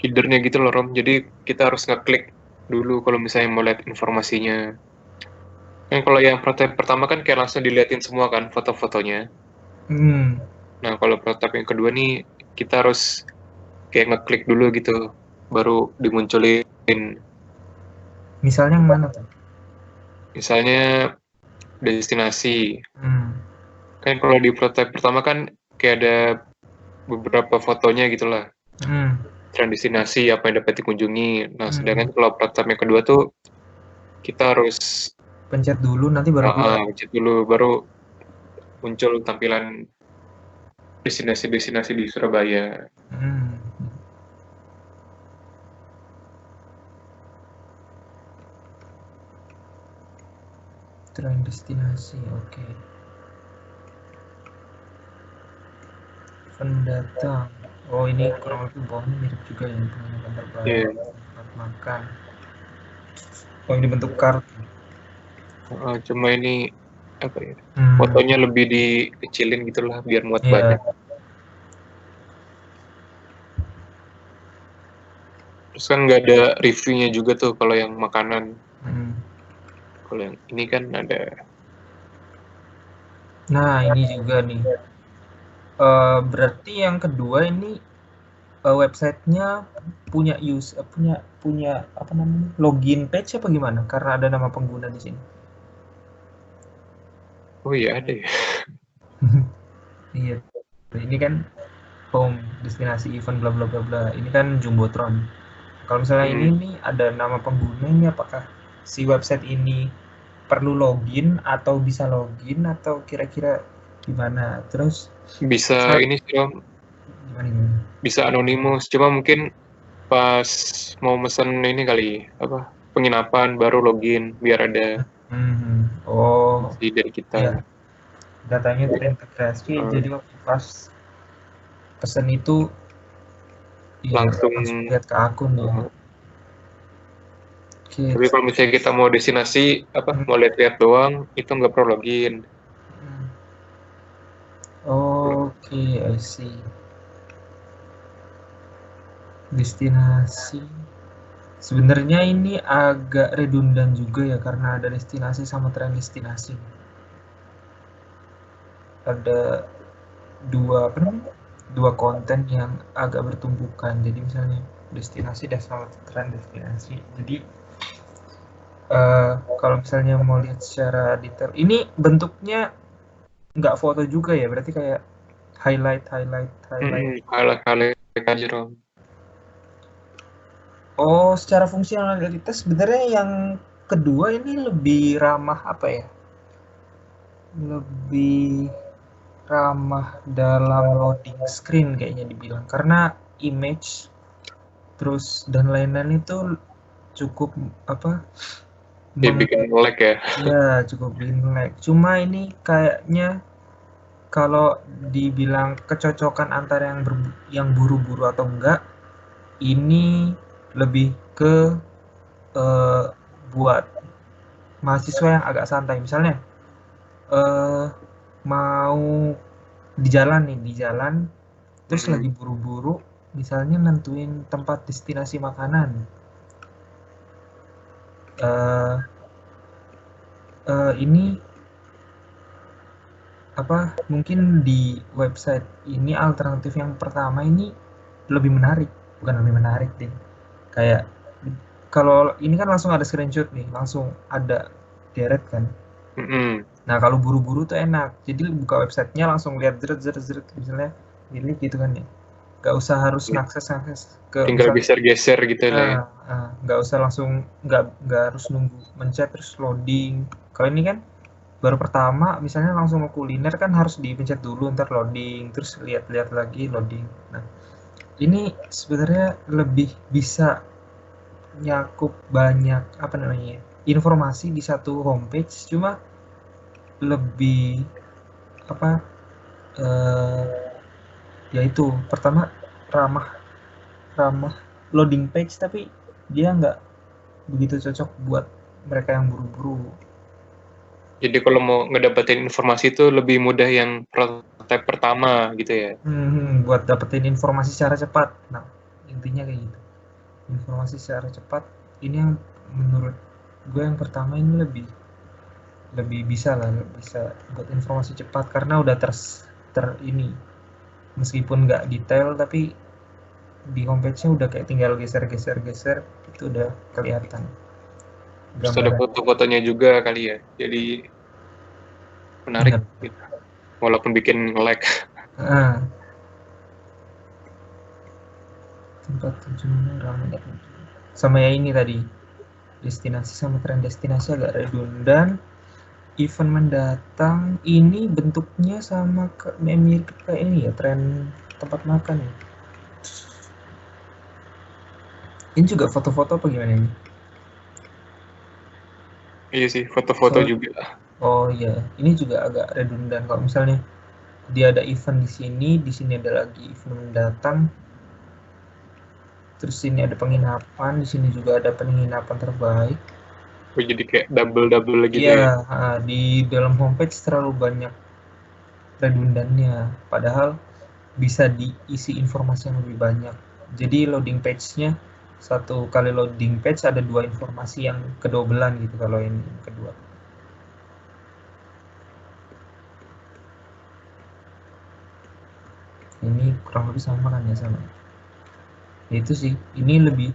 headernya gitu loh, Rom. Jadi kita harus ngeklik dulu kalau misalnya mau lihat informasinya. Kan kalau yang prototype pertama kan kayak langsung diliatin semua kan foto-fotonya. Nah kalau prototype yang kedua nih kita harus kayak ngeklik dulu gitu, baru dimunculin. Misalnya yang mana tuh? Misalnya destinasi. Kan kalau di prototype pertama kan kayak ada beberapa fotonya gitulah. tren destinasi apa yang dapat dikunjungi. Nah, sedangkan kalau prototipe yang kedua tuh kita harus pencet dulu nanti baru keluar. pencet dulu baru muncul tampilan destinasi-destinasi di Surabaya. Tren destinasi, oke. Pendatang. Oh, ini kurang lebih bawahnya mirip juga ya, penginapan terbaik, tempat makan. Oh, ini bentuk kartu. Cuma ini apa ya? Fotonya lebih dikecilin gitulah biar muat banyak. Terus kan nggak ada reviewnya juga tuh kalau yang makanan. Kalau yang ini kan ada. Nah, ini juga nih. Berarti yang kedua ini websitenya punya apa namanya, login page apa gimana? Karena ada nama pengguna di sini. Oh iya ada ya. Iya. Ini kan home, destinasi event bla bla bla bla. Ini kan Jumbotron. Kalau misalnya ini nih ada nama pengguna, ini apakah si website ini perlu login atau bisa login atau kira-kira gimana? Terus bisa ini sih Om. Gimana? Bisa anonimus, cuma mungkin pas mau mesen ini kali apa penginapan baru login biar ada dari kita. Ya. Datanya terintegrasi, jadi waktu pas pesan itu langsung lihat ke akun ya. Tapi kalau misalnya kita mau destinasi mau lihat-lihat doang, itu nggak perlu login. Oke, I see. Destinasi. Sebenarnya ini agak redundan juga ya karena ada destinasi sama tren destinasi. Ada dua konten yang agak bertumbukan. Jadi misalnya destinasi dan sama tren destinasi. Jadi kalau misalnya mau lihat secara detail, ini bentuknya nggak foto juga ya, berarti kayak highlight aja dong. Oh, secara fungsionalitas sebenarnya yang kedua ini lebih ramah apa ya? Lebih ramah dalam loading screen kayaknya dibilang, karena image terus dan lain-lain itu cukup bikin lag ya. Ya, cukup bikin lag. Cuma ini kayaknya kalau dibilang kecocokan antara yang buru-buru atau enggak, ini lebih ke buat mahasiswa yang agak santai. Misalnya mau di jalan terus lagi buru-buru, misalnya nentuin tempat destinasi makanan. Ini mungkin di website ini alternatif yang pertama ini lebih menarik, bukan lebih menarik deh. Kayak kalau ini kan langsung ada screenshot nih, langsung ada deret kan. Nah kalau buru-buru tuh enak, jadi buka websitenya langsung lihat zeret misalnya pilih gitu kan ya. Gak usah harus ngakses ke tinggal geser-geser gitu lah. Gak usah langsung nggak harus nunggu mencet terus loading. Kalau ini kan baru pertama misalnya langsung mau kuliner kan harus dipencet dulu ntar loading terus lihat-lihat lagi loading. Nah ini sebenarnya lebih bisa nyakup banyak informasi di satu homepage, cuma lebih yaitu pertama ramah loading page, tapi dia nggak begitu cocok buat mereka yang buru-buru. Jadi kalau mau ngedapetin informasi itu lebih mudah yang prototipe pertama gitu ya. Buat dapetin informasi secara cepat. Nah, intinya kayak gitu. Informasi secara cepat ini yang menurut gue yang pertama ini lebih bisa buat informasi cepat karena udah ini meskipun nggak detail tapi di homepage-nya udah kayak tinggal geser itu udah kelihatan. Terus ada foto-fotonya juga kali ya, jadi menarik gitu. Walaupun bikin lag. tempat tujuan ramai. Sama ya ini tadi, destinasi sama tren destinasi agak redundan. Event mendatang ini bentuknya sama mirip kayak ini ya, tren tempat makan ya. Ini juga foto-foto apa gimana ini? Iya sih, foto-foto juga. Oh iya, ini juga agak redundan. Kalau misalnya dia ada event di sini ada lagi event mendatang. Terus sini ada penginapan, di sini juga ada penginapan terbaik. Oh, jadi kayak double gitu Iya, ya. di dalam homepage terlalu banyak redundannya. Padahal bisa diisi informasi yang lebih banyak. Jadi loading page-nya satu kali loading page ada 2 informasi yang kedobelan gitu kalau ini yang kedua. Ini kurang lebih sama kan ya sama. Ya itu sih, ini lebih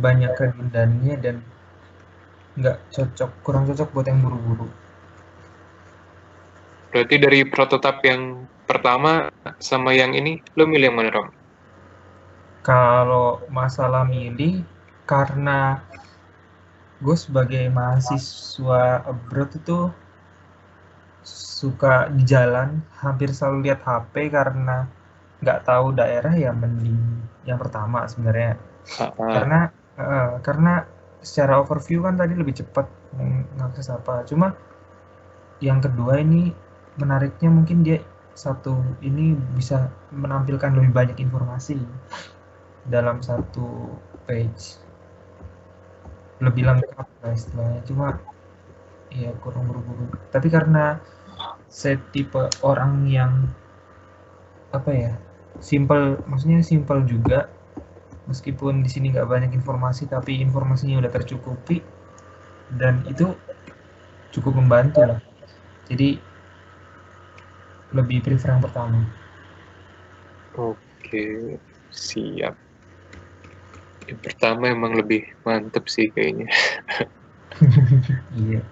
banyak redundannya dan nggak cocok, kurang cocok buat yang buru-buru. Berarti dari prototipe yang pertama sama yang ini, lo milih yang mana, Rom? Kalau masalah milih, karena gue sebagai mahasiswa abroad itu suka di jalan, hampir selalu lihat HP karena nggak tahu daerah ya mending yang pertama sebenarnya. Karena secara overview kan tadi lebih cepat mengakses apa. Cuma yang kedua ini menariknya mungkin dia satu ini bisa menampilkan lebih banyak informasi dalam satu page, lebih lengkap lah istilahnya. Cuma ya kurang buru-buru. Tapi karena saya tipe orang yang apa ya, maksudnya simple juga, meskipun di sini nggak banyak informasi tapi informasinya udah tercukupi dan itu cukup membantu lah. Jadi lebih prefer yang pertama. Oke, siap. Yang pertama emang lebih mantep sih kayaknya. Iya.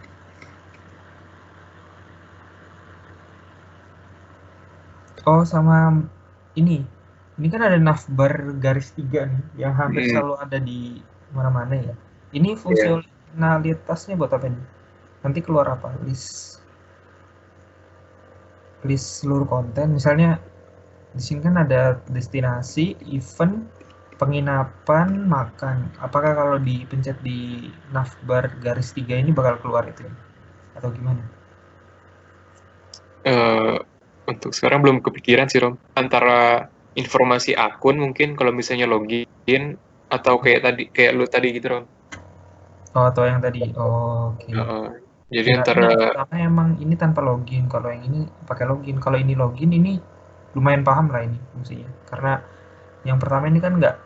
Oh sama ini kan ada navbar garis 3 nih yang hampir selalu ada di mana-mana ya. Ini fungsionalitasnya buat apa nih? Nanti keluar apa? List seluruh konten. Misalnya di sini kan ada destinasi, event, penginapan, makan. Apakah kalau dipencet di navbar garis 3 ini bakal keluar itu ya? Atau gimana? Untuk sekarang belum kepikiran sih, Rom. Antara informasi akun mungkin kalau misalnya login atau kayak lu tadi gitu, Rom. Oh, atau yang tadi. Oh, oke. Jadi antara karena emang ini tanpa login, kalau yang ini pakai login. Kalau ini login, ini lumayan paham lah ini fungsinya. Karena yang pertama ini kan nggak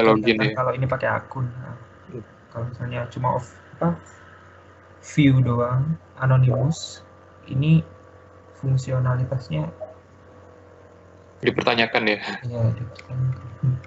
login ya. Kalau ini pakai akun. Nah, kalau misalnya cuma view doang, anonymous, ini fungsionalitasnya dipertanyakan ya. Iya, dipertanyakan.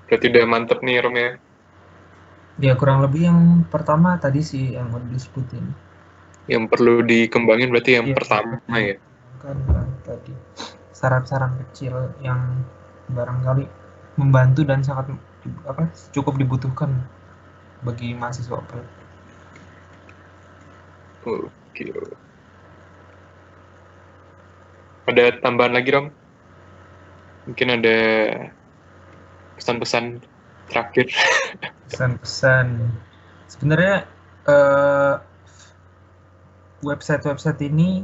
Berarti udah mantep nih, Rom ya. Ya kurang lebih yang pertama tadi sih yang udah disebutin. Yang perlu dikembangin berarti yang pertama ya. Kan tadi saran-saran kecil yang barangkali membantu dan sangat cukup dibutuhkan bagi mahasiswa. Oke. Ada tambahan lagi, Rom? Mungkin ada pesan-pesan terakhir. Pesan-pesan sebenarnya website-website ini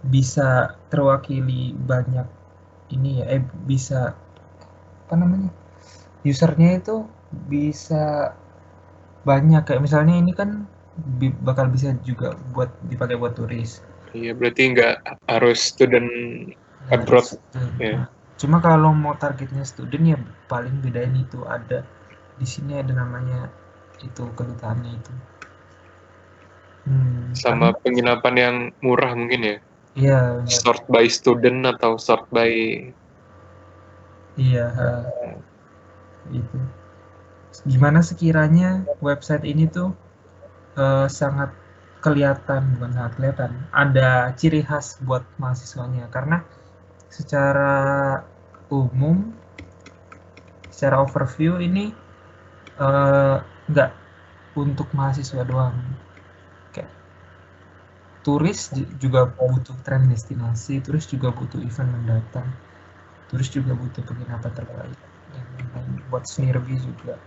bisa terwakili banyak ini ya, bisa apa namanya, usernya itu bisa banyak, kayak misalnya ini kan bakal bisa juga buat dipakai buat turis. Iya, berarti nggak harus student abroad. Nah, cuma kalau mau targetnya student ya paling bedain itu ada di sini ada namanya itu kedutaannya itu. Sama penginapan yang murah mungkin ya. Iya. Sort by student atau sort by. Iya. Itu. Gimana sekiranya website ini tuh sangat kelihatan, bukan sangat kelihatan, ada ciri khas buat mahasiswanya, karena secara umum, secara overview ini nggak untuk mahasiswa doang, kayak turis juga butuh tren destinasi, turis juga butuh event mendatang, turis juga butuh penginapan terbaik, dan buat sendiri juga,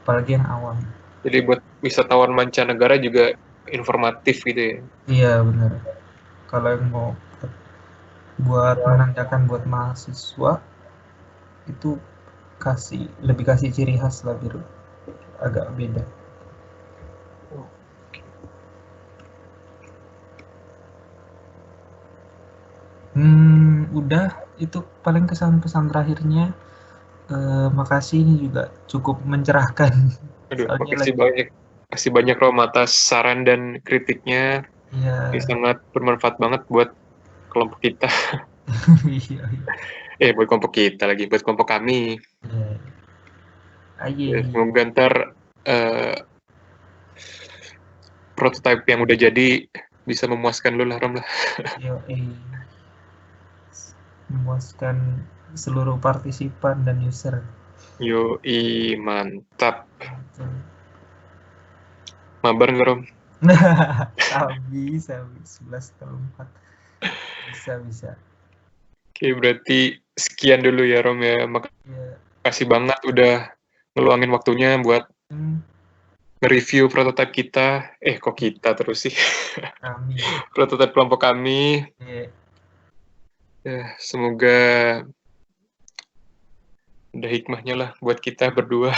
apalagi yang awam. Jadi buat wisatawan mancanegara juga informatif gitu ya? Iya benar. Kalau yang mau buat menandakan buat mahasiswa itu lebih kasih ciri khas lah, biar agak beda. Udah itu paling kesan-pesan terakhirnya. Makasih, ini juga cukup mencerahkan. Aduh, makasih banyak Rom atas saran dan kritiknya. Iya. Ini sangat bermanfaat banget buat kelompok kita. Iya. Buat kelompok kita lagi, buat kelompok kami. Iya. Semoga ntar prototipe yang udah jadi bisa memuaskan lu lah, Rom lah. Memuaskan seluruh partisipan dan user. Yoi, mantap. Mabar nggak, Rom? Bisa 11:04. Bisa. Oke, berarti sekian dulu ya, Rom ya. Makasih banget udah ngeluangin waktunya buat nge-review prototipe kita. Kok kita terus sih? Kami. Prototipe kelompok kami. Semoga ada hikmahnya lah buat kita berdua.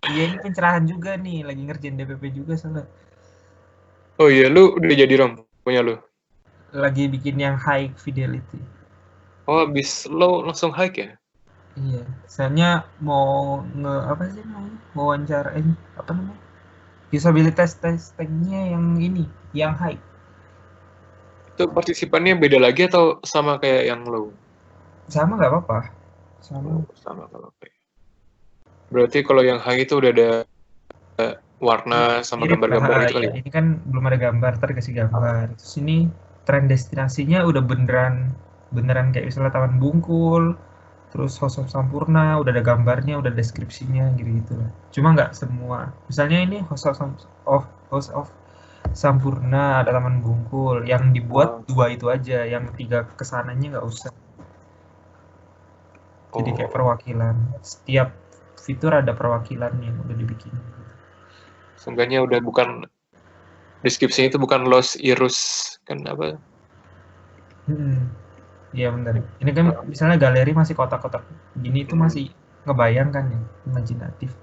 Iya, ini pencerahan juga nih, lagi ngerjain DPP juga soalnya. Oh iya, lu udah jadi, Rom? Punya lu? Lagi bikin yang high fidelity. Oh, abis lo langsung high ya? Iya, soalnya mau wawancarain apa namanya? Usability testingnya yang ini, yang high. Itu partisipannya beda lagi atau sama kayak yang low? Sama, nggak apa-apa. Sama kalau kayak. Berarti kalau yang high itu udah ada warna sama gambar-gambar gitu kali ya? Ini kan belum ada gambar, ntar kasih gambar. Terus ini tren destinasinya udah beneran kayak misalnya Taman Bungkul, terus House of Sampurna, udah ada gambarnya, udah deskripsinya gitu lah. Cuma nggak semua. Misalnya ini House of Sampurna, ada Taman Bungkul, yang dibuat 2 itu aja, yang 3 kesananya nggak usah. Jadi kayak perwakilan, setiap fitur ada perwakilan yang udah dibikin. Seenggaknya udah bukan deskripsinya itu bukan Los Irus kan apa? Iya benar. Ini kan misalnya galeri masih kotak-kotak gini, itu masih ngebayang kan ya, imajinatif.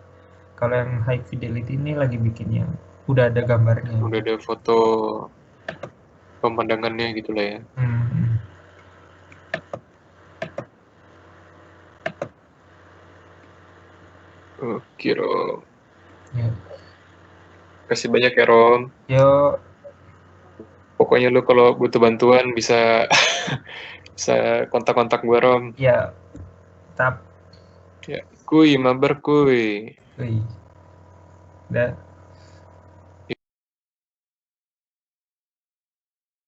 Kalau yang high fidelity ini lagi bikin yang udah ada gambarnya. Udah ada foto pemandangannya gitu lah ya. Oke, Rom. Ya. Kasih banyak ya, Rom. Yo. Pokoknya lu kalau butuh bantuan bisa bisa kontak-kontak gue, Rom. Ya. Tap. Ya, kuy, mabar kuy. Udah.